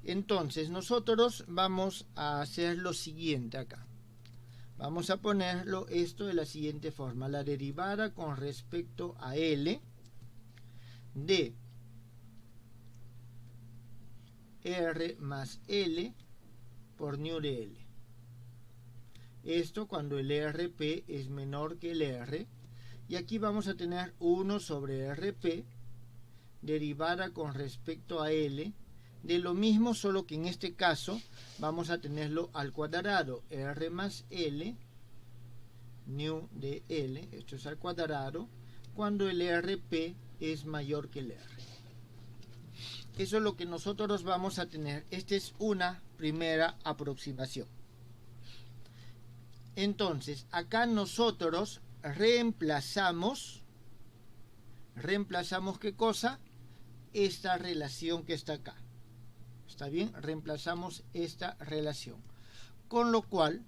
Entonces, nosotros vamos a hacer lo siguiente acá. Vamos a ponerlo esto de la siguiente forma. La derivada con respecto a L de R más L por nu de L. Esto cuando el RP es menor que el R. Y aquí vamos a tener 1 sobre RP derivada con respecto a L de lo mismo, solo que en este caso vamos a tenerlo al cuadrado. R más L nu de L, esto es al cuadrado, cuando el RP es mayor que el R. Eso es lo que nosotros vamos a tener. Esta es una primera aproximación. Entonces, acá nosotros reemplazamos ¿qué cosa? Esta relación que está acá. ¿Está bien? Reemplazamos esta relación. Con lo cual,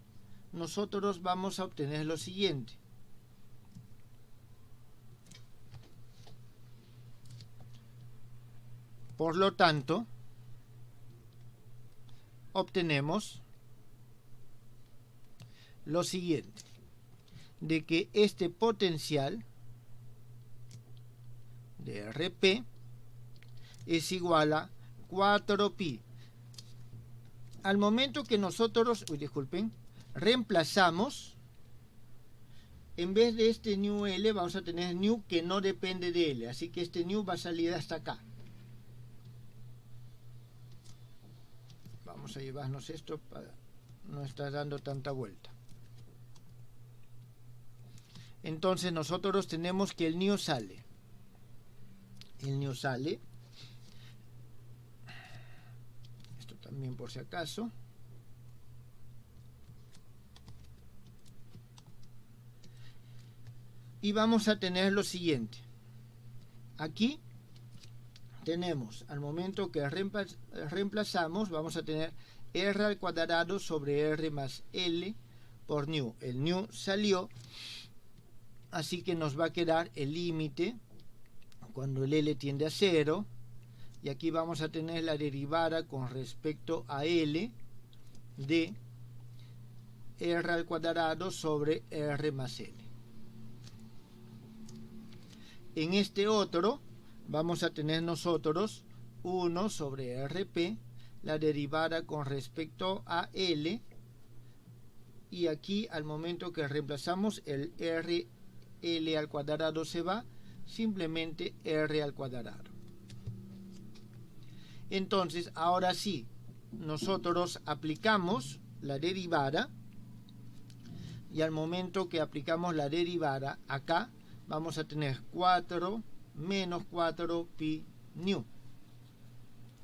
nosotros vamos a obtener lo siguiente. Por lo tanto, obtenemos lo siguiente, de que este potencial de RP es igual a 4pi. Al momento que nosotros, reemplazamos, en vez de este nu L vamos a tener nu que no depende de L, así que este nu va a salir hasta acá. Vamos a llevarnos esto para no estar dando tanta vuelta. Entonces nosotros tenemos que el nu sale. El nu sale. Esto también por si acaso. Y vamos a tener lo siguiente. Aquí tenemos, al momento que reemplazamos, vamos a tener R al cuadrado sobre R más L por nu. El nu salió, así que nos va a quedar el límite cuando el L tiende a 0. Y aquí vamos a tener la derivada con respecto a L de R al cuadrado sobre R más L. En este otro vamos a tener nosotros 1 sobre RP, la derivada con respecto a L, y aquí al momento que reemplazamos el RL al cuadrado se va, simplemente R al cuadrado. Entonces, ahora sí, nosotros aplicamos la derivada, y al momento que aplicamos la derivada acá, vamos a tener 4 menos 4pi nu.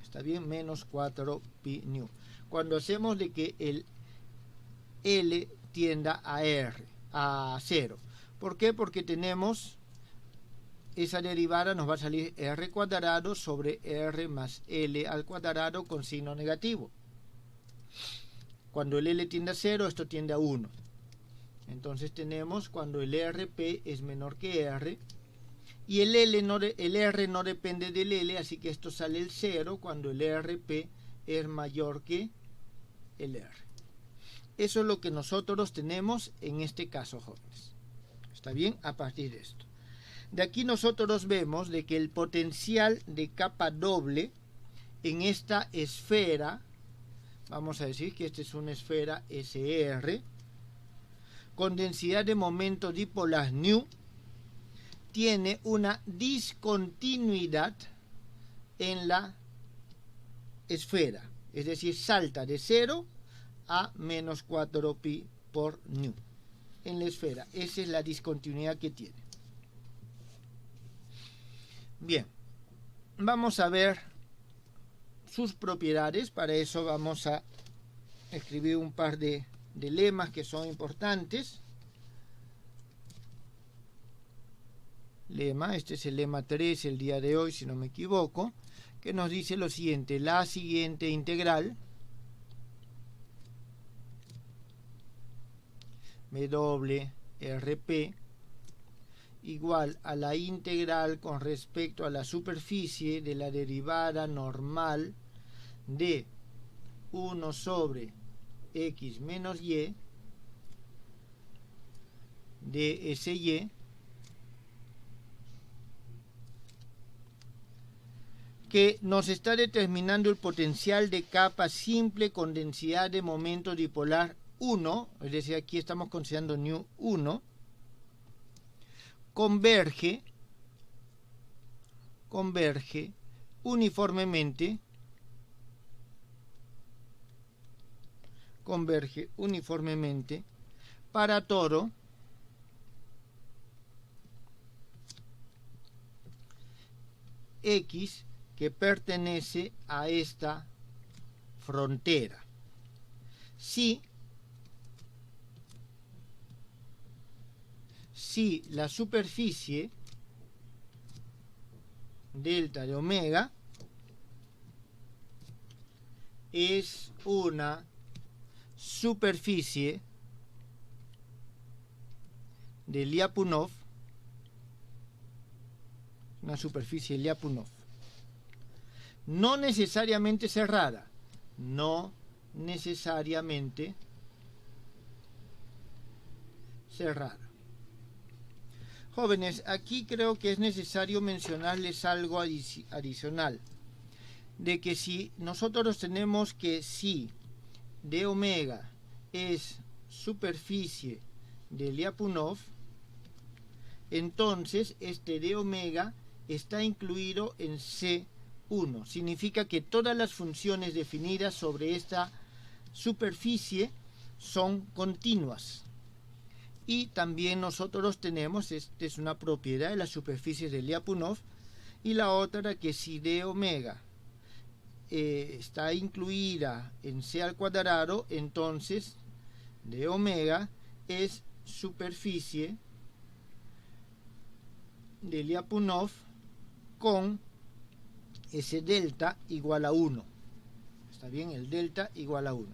¿Está bien? Menos 4pi nu. Cuando hacemos de que el L tienda a 0. ¿Por qué? Porque tenemos esa derivada, nos va a salir R cuadrado sobre R más L al cuadrado con signo negativo. Cuando el L tiende a 0, esto tiende a 1. Entonces tenemos cuando el RP es menor que R, y el R no depende del L, así que esto sale el 0 cuando el RP es mayor que el R. Eso es lo que nosotros tenemos en este caso, jóvenes. ¿Está bien? A partir de esto. De aquí nosotros vemos de que el potencial de capa doble en esta esfera vamos a decir que esta es una esfera SR, con densidad de momento dipolar nu, tiene una discontinuidad en la esfera, es decir, salta de 0 a menos 4pi por nu en la esfera. Esa es la discontinuidad que tiene. Bien, vamos a ver sus propiedades. Para eso vamos a escribir un par de lemas que son importantes. Lema, este es el lema 3 el día de hoy, si no me equivoco, que nos dice lo siguiente: la siguiente integral WRP igual a la integral con respecto a la superficie de la derivada normal de 1 sobre x menos y de SY que nos está determinando el potencial de capa simple con densidad de momento dipolar 1, es decir, aquí estamos considerando nu 1, converge uniformemente para todo x que pertenece a esta frontera. Si la superficie delta de omega es una superficie de Lyapunov, no necesariamente cerrada, Jóvenes, aquí creo que es necesario mencionarles algo adicional, de que si nosotros tenemos que si d omega es superficie de Lyapunov, entonces este d omega está incluido en C1. Significa que todas las funciones definidas sobre esta superficie son continuas. Y también nosotros tenemos, esta es una propiedad de las superficies de Lyapunov, y la otra que si d omega está incluida en C al cuadrado, entonces d omega es superficie de Lyapunov con ese delta igual a 1. ¿Está bien? El delta igual a 1.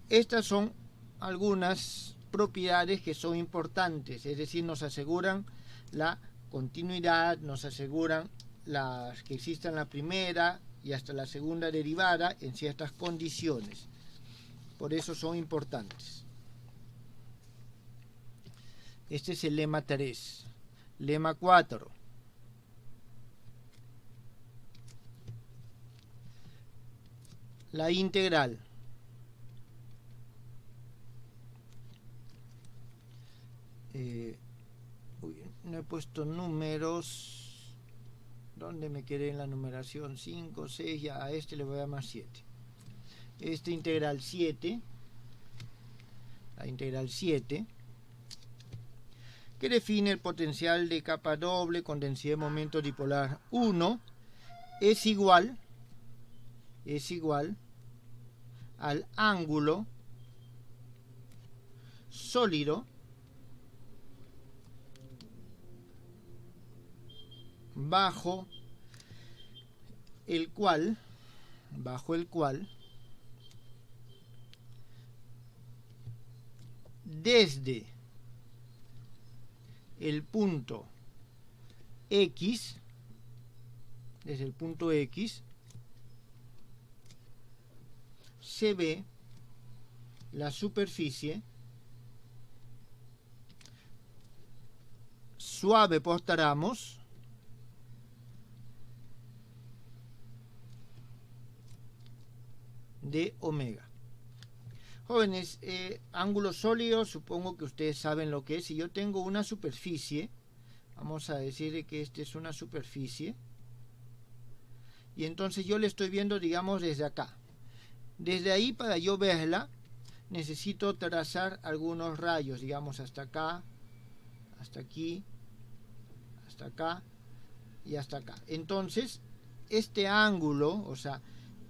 Estas son algunas propiedades que son importantes, es decir, nos aseguran la continuidad, nos aseguran las que existan la primera y hasta la segunda derivada en ciertas condiciones. Por eso son importantes. Este es el lema 3. Lema 4. La integral no he puesto números. ¿Dónde me quedé en la numeración? 5, 6, ya a este le voy a llamar 7. Esta integral 7, la integral 7, que define el potencial de capa doble con densidad de momento dipolar 1, es igual al ángulo sólido bajo el cual desde el punto X, se ve la superficie suave por tramos de omega. Jóvenes, ángulos sólidos, supongo que ustedes saben lo que es. Si yo tengo una superficie, vamos a decir que esta es una superficie, y entonces yo le estoy viendo, digamos, desde acá. Desde ahí, para yo verla, necesito trazar algunos rayos, digamos, hasta acá, hasta aquí, hasta acá y hasta acá. Entonces, este ángulo, o sea,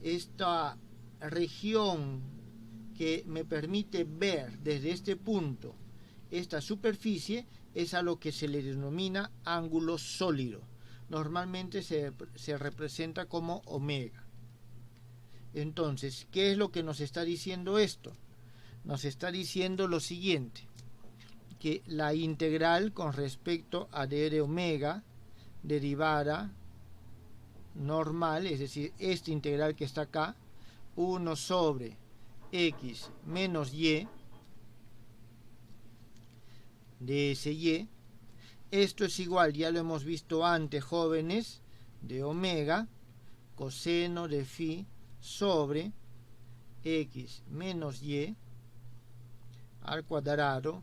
esta región que me permite ver desde este punto esta superficie, es a lo que se le denomina ángulo sólido. Normalmente se representa como omega. Entonces, ¿qué es lo que nos está diciendo esto? Nos está diciendo lo siguiente, que la integral con respecto a d de omega derivada normal, es decir, esta integral que está acá, 1 sobre x menos y de sy, esto es igual, ya lo hemos visto antes, jóvenes, de omega coseno de phi sobre x menos y al cuadrado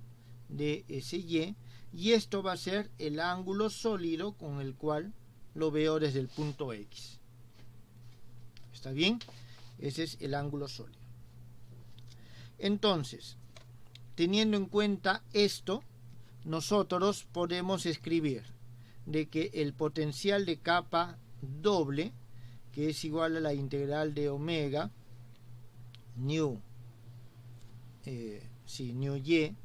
de sy, y esto va a ser el ángulo sólido con el cual lo veo desde el punto x. ¿Está bien? Ese es el ángulo sólido. Entonces, teniendo en cuenta esto, nosotros podemos escribir de que el potencial de capa doble, que es igual a la integral de omega nu y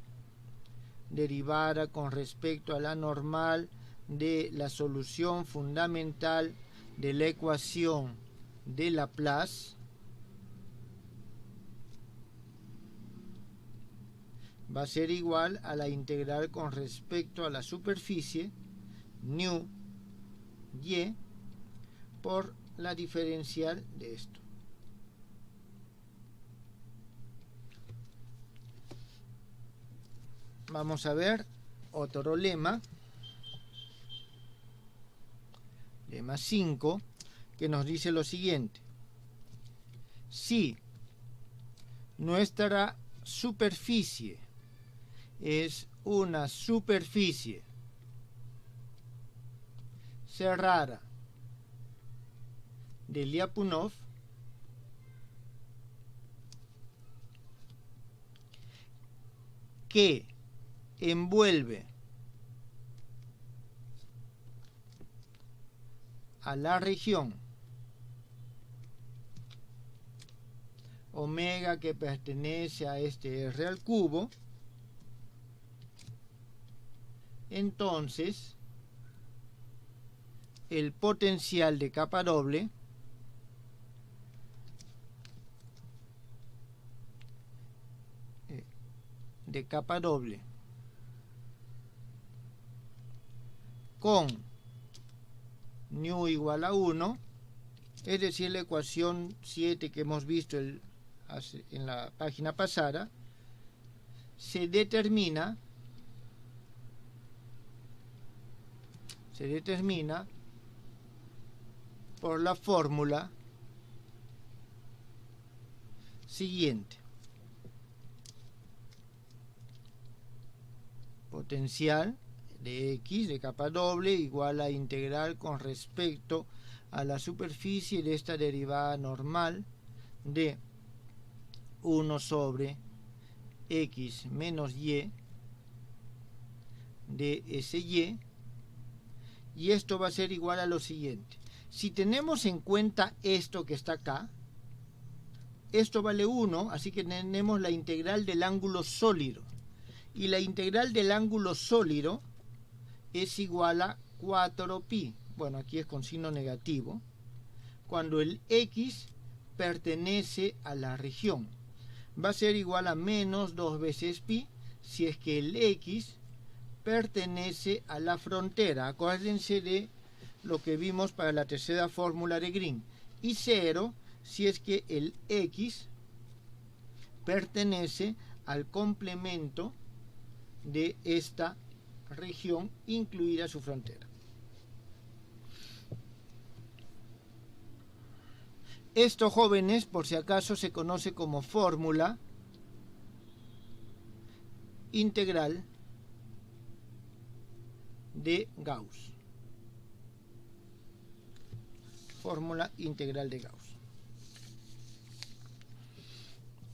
derivada con respecto a la normal de la solución fundamental de la ecuación de Laplace va a ser igual a la integral con respecto a la superficie nu y por la diferencial de esto. Vamos a ver otro lema, lema 5, que nos dice lo siguiente: si nuestra superficie es una superficie cerrada de Lyapunov, que envuelve a la región omega que pertenece a este R al cubo, entonces el potencial de capa doble con nu igual a 1, es decir, la ecuación 7 que hemos visto en la página pasada, se determina por la fórmula siguiente: potencial de x de capa doble igual a integral con respecto a la superficie de esta derivada normal de 1 sobre x menos y de sy, y esto va a ser igual a lo siguiente. Si tenemos en cuenta esto que está acá, esto vale 1, así que tenemos la integral del ángulo sólido, y la integral del ángulo sólido es igual a 4pi, bueno, aquí es con signo negativo, cuando el x pertenece a la región. Va a ser igual a menos 2 veces pi si es que el x pertenece a la frontera. Acuérdense de lo que vimos para la tercera fórmula de Green. Y 0 si es que el x pertenece al complemento de esta región, incluida su frontera. Esto, jóvenes, por si acaso, se conoce como fórmula integral de Gauss. Fórmula integral de Gauss.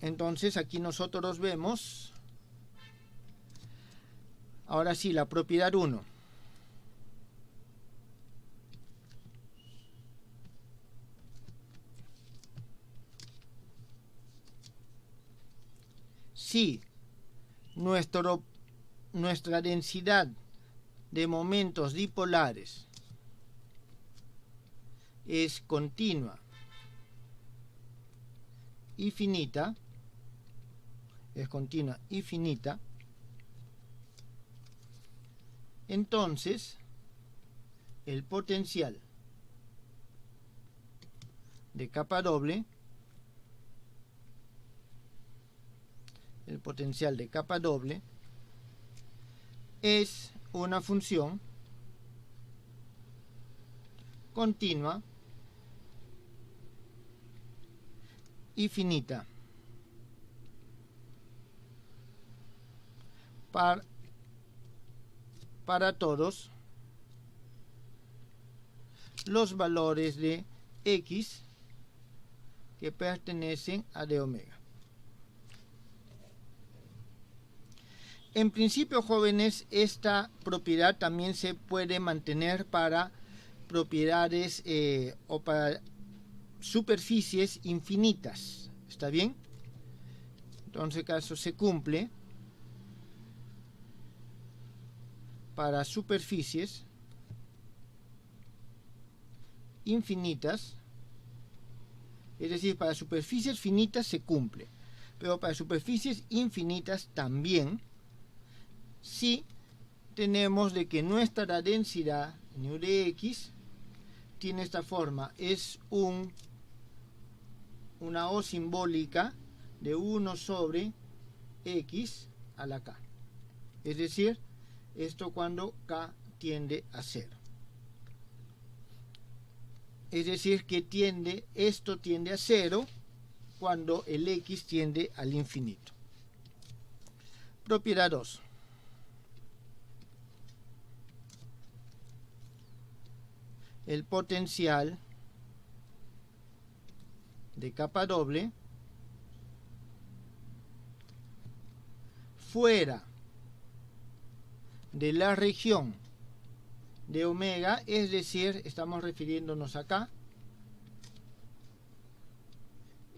Entonces aquí nosotros vemos, ahora sí, la propiedad 1. Si nuestra densidad de momentos dipolares es continua y finita, entonces el potencial de capa doble es una función continua y finita para todos los valores de x que pertenecen a d omega. En principio, jóvenes, esta propiedad también se puede mantener para propiedades o para superficies infinitas. ¿Está bien? Entonces, caso se cumple para superficies infinitas, es decir, para superficies finitas se cumple, pero para superficies infinitas también, si tenemos de que nuestra densidad nu de x tiene esta forma, es una O simbólica de 1 sobre x a la k, es decir, esto cuando k tiende a 0. Es decir, que esto tiende a 0 cuando el x tiende al infinito. Propiedad 2. El potencial de capa doble fuera de la región de omega, es decir, estamos refiriéndonos acá,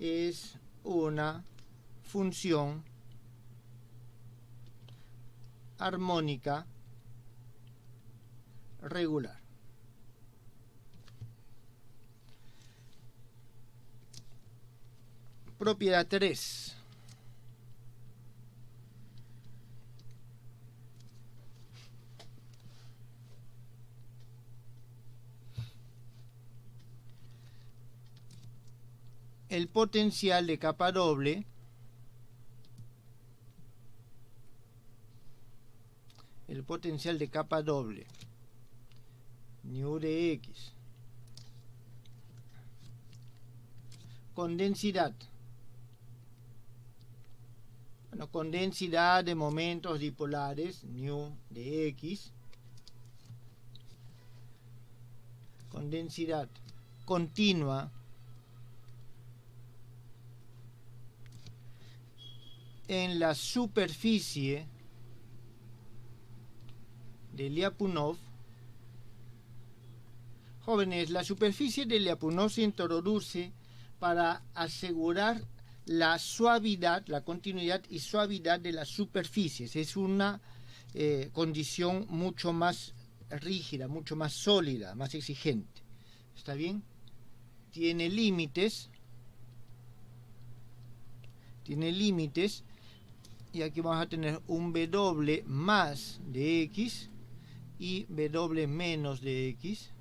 es una función armónica regular. Propiedad 3. El potencial de capa doble nu de x con densidad de momentos dipolares nu de x con densidad continua en la superficie de Lyapunov. Jóvenes, la superficie de Lyapunov se introduce para asegurar la suavidad, la continuidad y suavidad de las superficies. Es una condición mucho más rígida, mucho más sólida, más exigente. ¿Está bien? Tiene límites, y aquí vamos a tener un W más de X y W menos de X.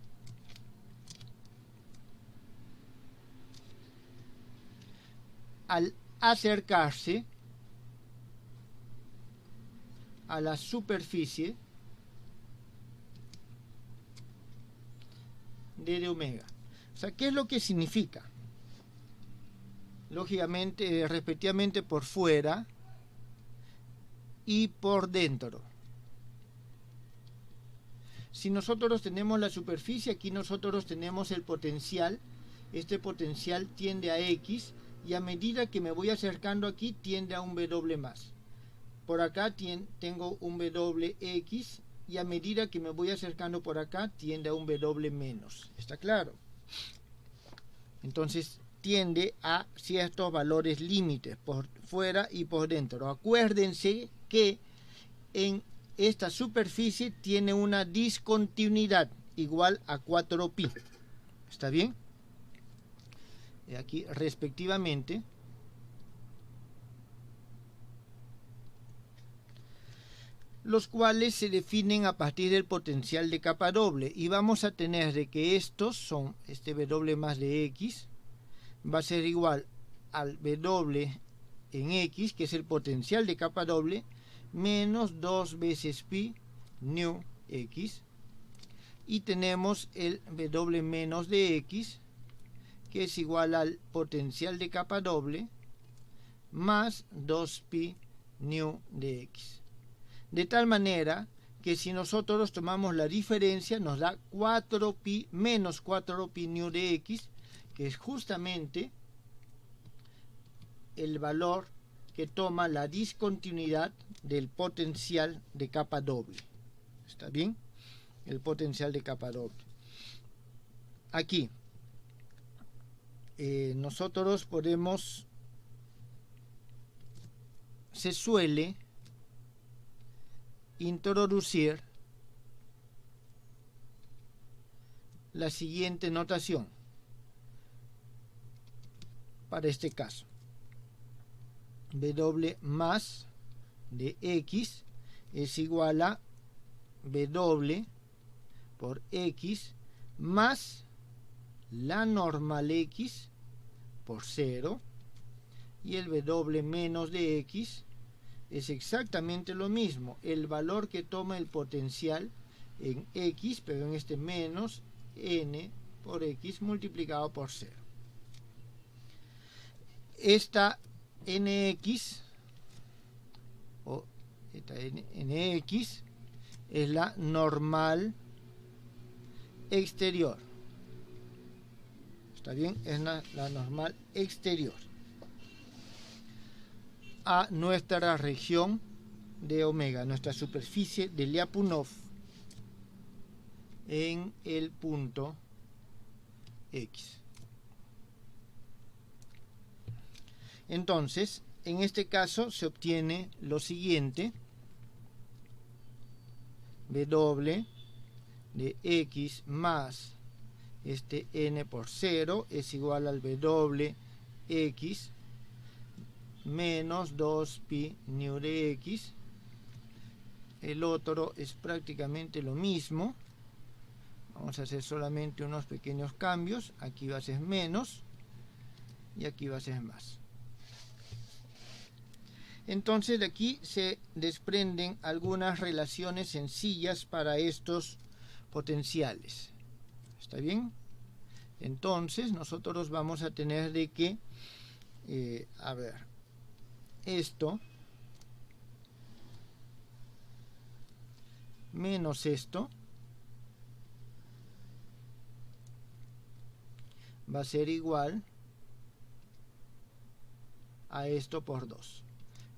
Al acercarse a la superficie de omega. O sea, ¿qué es lo que significa? lógicamente, respectivamente por fuera y por dentro. Si nosotros tenemos la superficie, aquí nosotros tenemos el potencial. Este potencial tiende a X y a medida que me voy acercando aquí tiende a un W más. Por acá tengo un WX y a medida que me voy acercando por acá tiende a un W menos. ¿Está claro? Entonces tiende a ciertos valores límites por fuera y por dentro. Acuérdense que en esta superficie tiene una discontinuidad igual a 4pi. ¿Está bien? Y aquí respectivamente los cuales se definen a partir del potencial de capa doble, y vamos a tener de que estos son, este W más de X va a ser igual al W en X, que es el potencial de capa doble, menos 2 veces pi nu X, y tenemos el W menos de X, que es igual al potencial de capa doble, más 2pi nu de X. De tal manera que si nosotros tomamos la diferencia nos da 4pi menos 4pi nu de X, que es justamente el valor que toma la discontinuidad del potencial de capa doble. ¿Está bien? El potencial de capa doble. Aquí nosotros podemos, se suele introducir la siguiente notación para este caso: W más de X es igual a W por X más la normal X por 0, y el W menos de X es exactamente lo mismo, el valor que toma el potencial en X, pero en este menos N por X multiplicado por 0. Esta NX o esta NX es la normal exterior. ¿Está bien? Es la normal exterior a nuestra región de omega, nuestra superficie de Lyapunov en el punto X. Entonces, en este caso se obtiene lo siguiente: W de X más este N por 0 es igual al W X menos 2pi nu de X. El otro es prácticamente lo mismo. Vamos a hacer solamente unos pequeños cambios. Aquí va a ser menos y aquí va a ser más. Entonces de aquí se desprenden algunas relaciones sencillas para estos potenciales. ¿Está bien? Entonces nosotros vamos a tener de que, esto menos esto va a ser igual a esto por 2.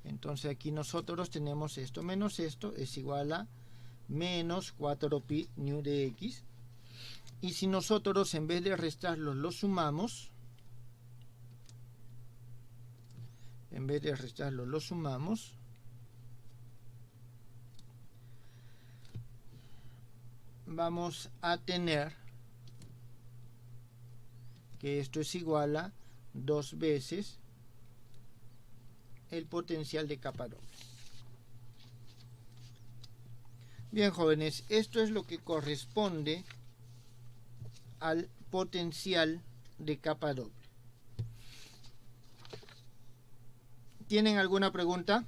Entonces aquí nosotros tenemos esto menos esto es igual a menos 4pi nu de X. Y si nosotros en vez de restarlos lo sumamos, vamos a tener que esto es igual a 2 veces el potencial de capa doble. Bien, jóvenes, esto es lo que corresponde al potencial de capa doble. ¿Tienen alguna pregunta?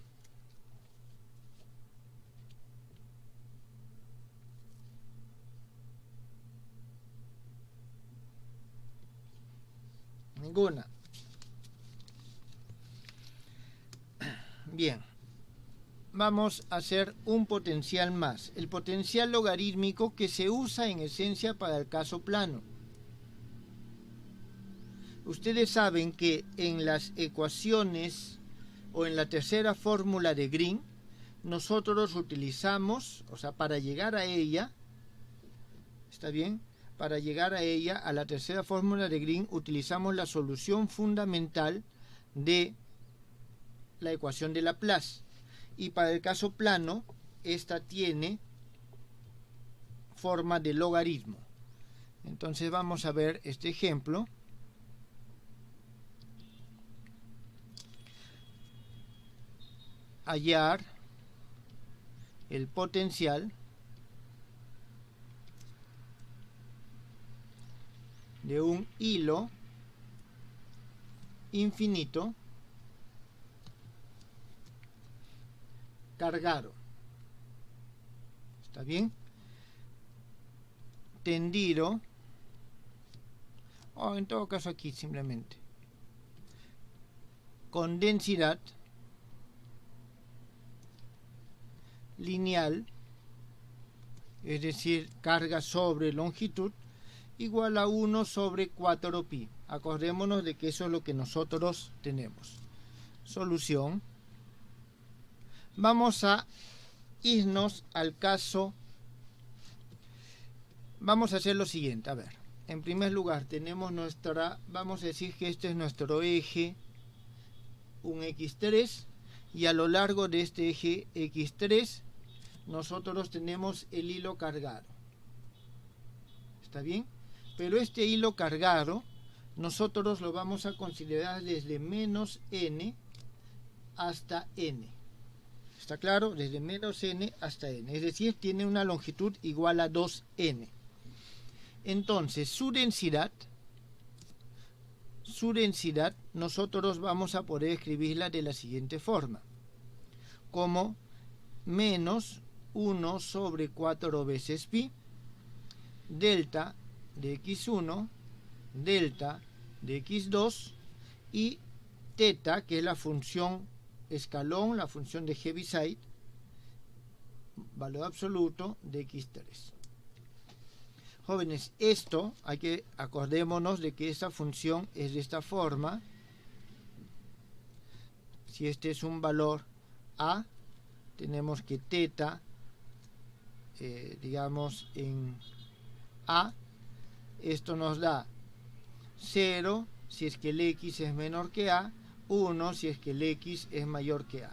Ninguna. Bien, vamos a hacer un potencial más, el potencial logarítmico que se usa en esencia para el caso plano. Ustedes saben que en las ecuaciones o en la tercera fórmula de Green, nosotros utilizamos, o sea, para llegar a ella, ¿está bien? Para llegar a ella, a la tercera fórmula de Green, utilizamos la solución fundamental de la ecuación de Laplace. Y para el caso plano, esta tiene forma de logaritmo. Entonces vamos a ver este ejemplo. Hallar el potencial de un hilo infinito cargado. ¿Está bien? Tendido, o en todo caso aquí simplemente, con densidad lineal, es decir, carga sobre longitud, igual a 1 sobre 4pi. Acordémonos de que eso es lo que nosotros tenemos. Solución. Vamos a irnos al caso. Vamos a hacer lo siguiente. A ver, en primer lugar tenemos vamos a decir que este es nuestro eje, un x3, y a lo largo de este eje x3 nosotros tenemos el hilo cargado. ¿Está bien? Pero este hilo cargado nosotros lo vamos a considerar desde menos n hasta n. ¿Está claro? Desde menos n hasta n. Es decir, tiene una longitud igual a 2n. Entonces, su densidad nosotros vamos a poder escribirla de la siguiente forma. Como menos 1 sobre 4 veces pi, delta de x1, delta de x2 y teta, que es la función escalón, la función de Heaviside, valor absoluto de x3. Jóvenes, esto acordémonos de que esta función es de esta forma. Si este es un valor a, tenemos que teta, digamos en a, esto nos da 0 si es que el x es menor que a, 1 si es que el x es mayor que a.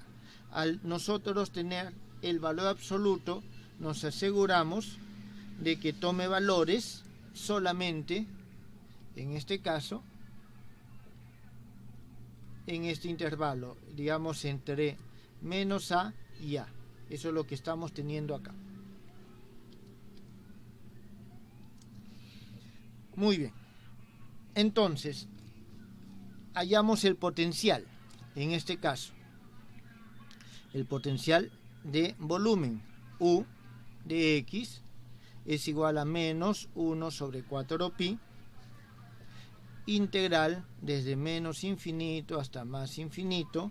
Al nosotros tener el valor absoluto, nos aseguramos de que tome valores solamente, en este caso, en este intervalo, digamos entre menos a y a. Eso es lo que estamos teniendo acá. Muy bien. Entonces, hallamos el potencial, en este caso, el potencial de volumen U de X es igual a menos 1 sobre 4pi, integral desde menos infinito hasta más infinito,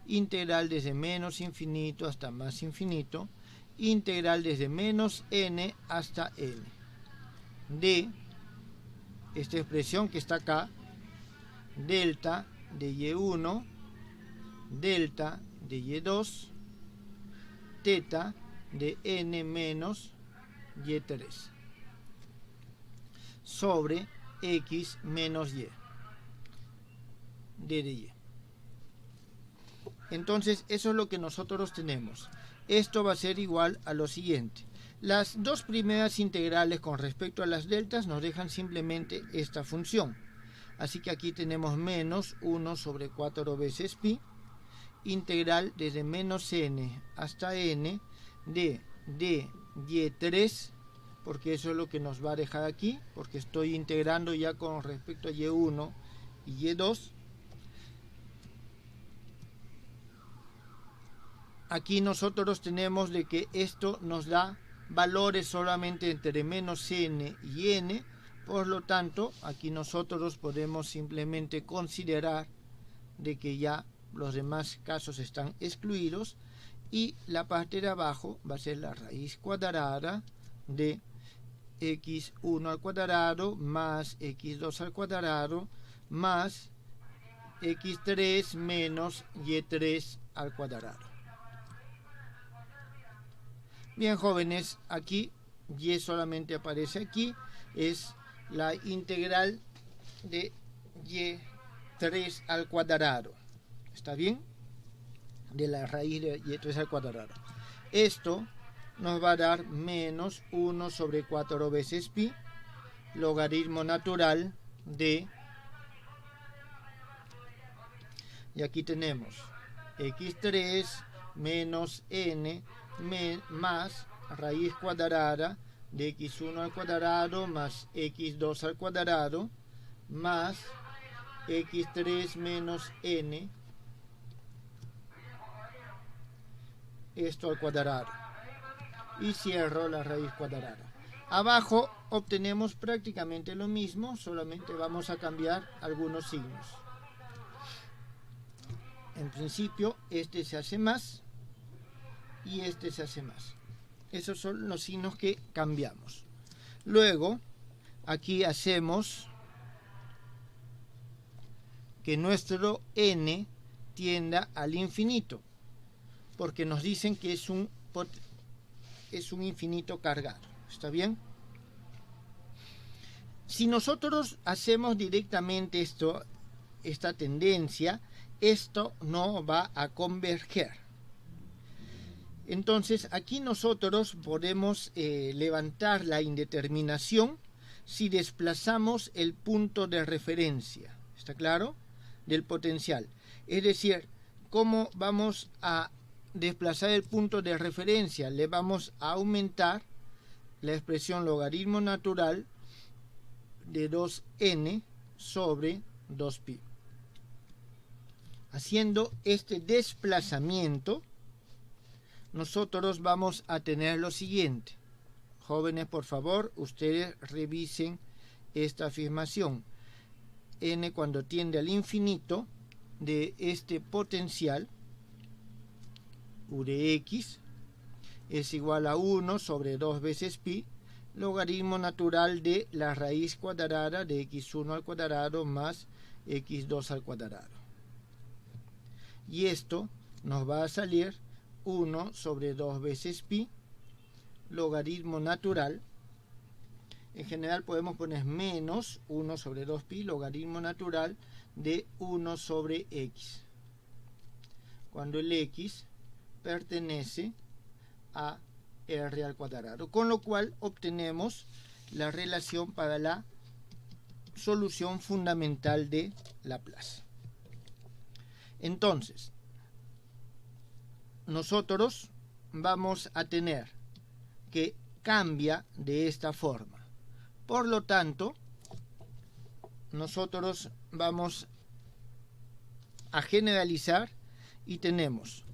integral desde menos infinito hasta más infinito, integral desde menos n hasta n, de esta expresión que está acá, delta de y1, delta de y2, teta de n menos y3 sobre x menos y d de y. Entonces eso es lo que nosotros tenemos. Esto va a ser igual a lo siguiente. Las dos primeras integrales con respecto a las deltas nos dejan simplemente esta función. Así que aquí tenemos menos 1 sobre 4 veces pi, integral desde menos n hasta n de y3, porque eso es lo que nos va a dejar aquí, porque estoy integrando ya con respecto a y1 y y2. Aquí nosotros tenemos de que esto nos da valores solamente entre menos n y n, por lo tanto aquí nosotros podemos simplemente considerar de que ya los demás casos están excluidos, y la parte de abajo va a ser la raíz cuadrada de x1 al cuadrado más x2 al cuadrado más x3 menos y3 al cuadrado. Bien, jóvenes, aquí y solamente aparece aquí, es la integral de y3 al cuadrado. ¿Está bien? De la raíz de y3 al cuadrado. Esto nos va a dar menos 1 sobre 4 veces pi, logaritmo natural de, y aquí tenemos x3 menos n más raíz cuadrada de x1 al cuadrado más x2 al cuadrado más x3 menos n, esto al cuadrado, y cierro la raíz cuadrada. Abajo obtenemos prácticamente lo mismo, solamente vamos a cambiar algunos signos. En principio este se hace más y este se hace más. Esos son los signos que cambiamos. Luego aquí hacemos que nuestro n tienda al infinito, porque nos dicen que es un infinito cargado. ¿Está bien? Si nosotros hacemos directamente esta tendencia, esto no va a converger. Entonces aquí nosotros podemos levantar la indeterminación si desplazamos el punto de referencia. ¿Está claro? Del potencial. Es decir, ¿cómo vamos a desplazar el punto de referencia? Le vamos a aumentar la expresión logaritmo natural de 2n sobre 2pi. Haciendo este desplazamiento, nosotros vamos a tener lo siguiente. Jóvenes, por favor, ustedes revisen esta afirmación. N cuando tiende al infinito de este potencial U de X es igual a 1 sobre 2 veces pi, logaritmo natural de la raíz cuadrada de x1 al cuadrado más x2 al cuadrado. Y esto nos va a salir 1 sobre 2 veces pi, logaritmo natural. En general podemos poner menos 1 sobre 2 pi, logaritmo natural de 1 sobre x, cuando el x pertenece a r al cuadrado, con lo cual obtenemos la relación para la solución fundamental de Laplace. Entonces, nosotros vamos a tener que cambia de esta forma. Por lo tanto, nosotros vamos a generalizar y tenemos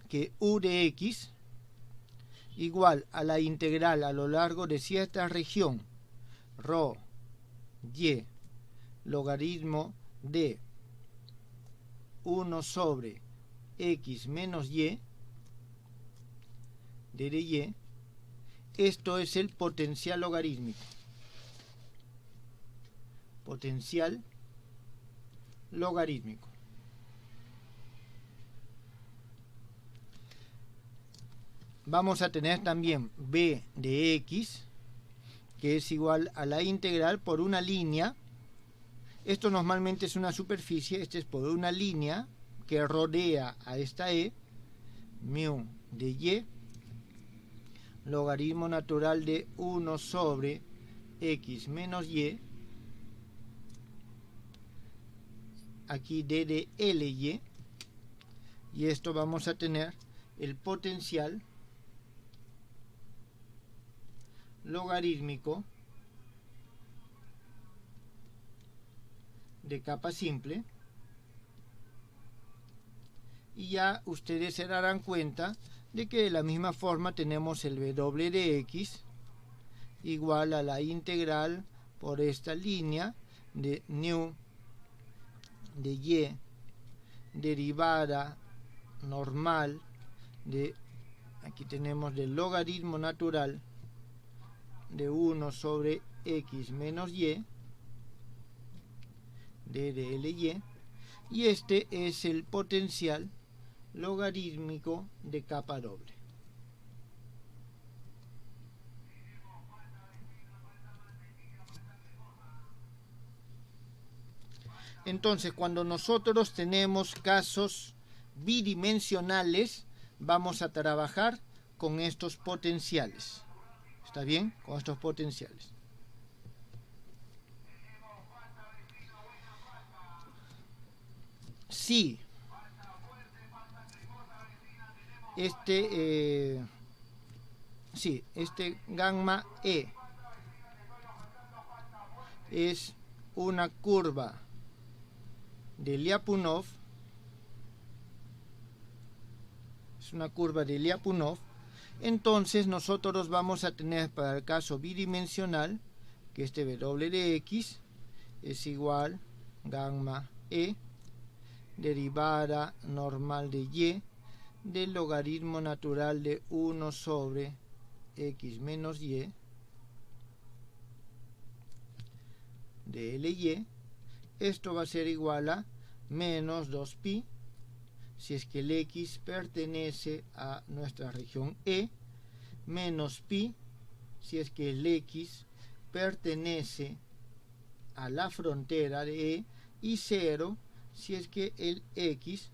que u de x igual a la integral a lo largo de cierta región ρ y logaritmo de 1 sobre x menos y de y. Esto es el potencial logarítmico. Potencial logarítmico. Vamos a tener también b de x, que es igual a la integral por una línea. Esto normalmente es una superficie, este es por una línea que rodea a esta e, mu de y, logaritmo natural de 1 sobre x menos y, aquí d de ly, y esto vamos a tener el potencial logarítmico de capa simple, y ya ustedes se darán cuenta de que de la misma forma tenemos el w de x igual a la integral por esta línea de nu de y derivada normal de, aquí tenemos del logaritmo natural de 1 sobre x menos y de dly, y este es el potencial logarítmico de capa doble. Entonces, cuando nosotros tenemos casos bidimensionales, vamos a trabajar con estos potenciales. ¿Está bien? Con estos potenciales. Si este gamma E es una curva de Lyapunov, entonces nosotros vamos a tener para el caso bidimensional que este W de X es igual gamma E derivada normal de Y del logaritmo natural de 1 sobre X menos Y de Ly. Esto va a ser igual a menos 2pi si es que el X pertenece a nuestra región E, menos pi si es que el X pertenece a la frontera de E, y 0 si es que el X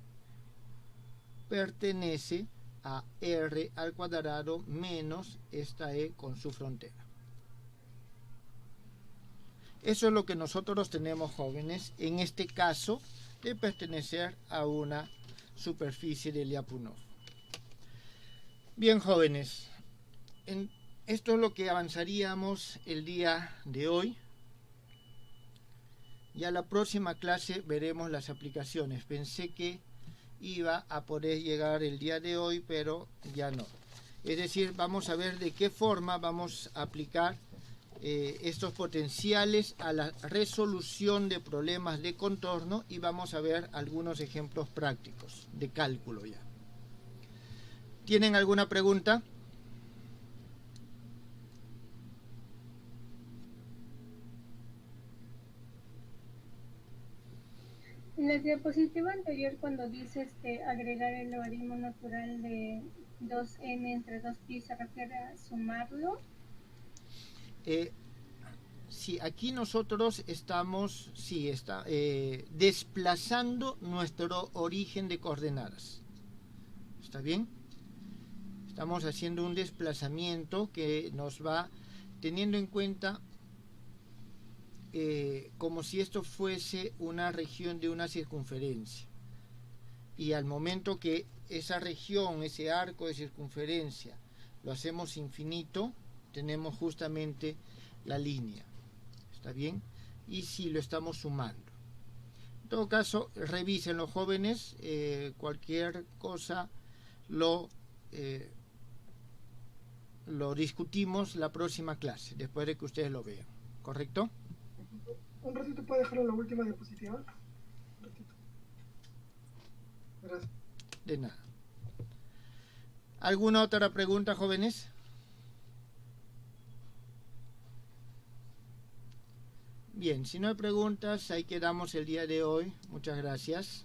pertenece a R al cuadrado menos esta E con su frontera. Eso es lo que nosotros tenemos, jóvenes, en este caso de pertenecer a una superficie de Lyapunov. Bien, jóvenes, esto es lo que avanzaríamos el día de hoy. Ya la próxima clase veremos las aplicaciones. Pensé que iba a poder llegar el día de hoy, pero ya no. Es decir, vamos a ver de qué forma vamos a aplicar estos potenciales a la resolución de problemas de contorno, y vamos a ver algunos ejemplos prácticos de cálculo ya. ¿Tienen alguna pregunta? En la diapositiva anterior, cuando dices agregar el logaritmo natural de 2n entre 2pi, ¿se refiere a sumarlo? Sí, aquí nosotros estamos desplazando nuestro origen de coordenadas. ¿Está bien? Estamos haciendo un desplazamiento que nos va teniendo en cuenta como si esto fuese una región de una circunferencia. Y al momento que esa región, ese arco de circunferencia, lo hacemos infinito, tenemos justamente la línea. ¿Está bien? Y si lo estamos sumando. En todo caso, revisen los jóvenes, cualquier cosa lo discutimos la próxima clase, después de que ustedes lo vean. ¿Correcto? Un ratito, ¿puede dejarlo en la última diapositiva? Un ratito. Gracias. De nada. ¿Alguna otra pregunta, jóvenes? Bien, si no hay preguntas, ahí quedamos el día de hoy. Muchas gracias.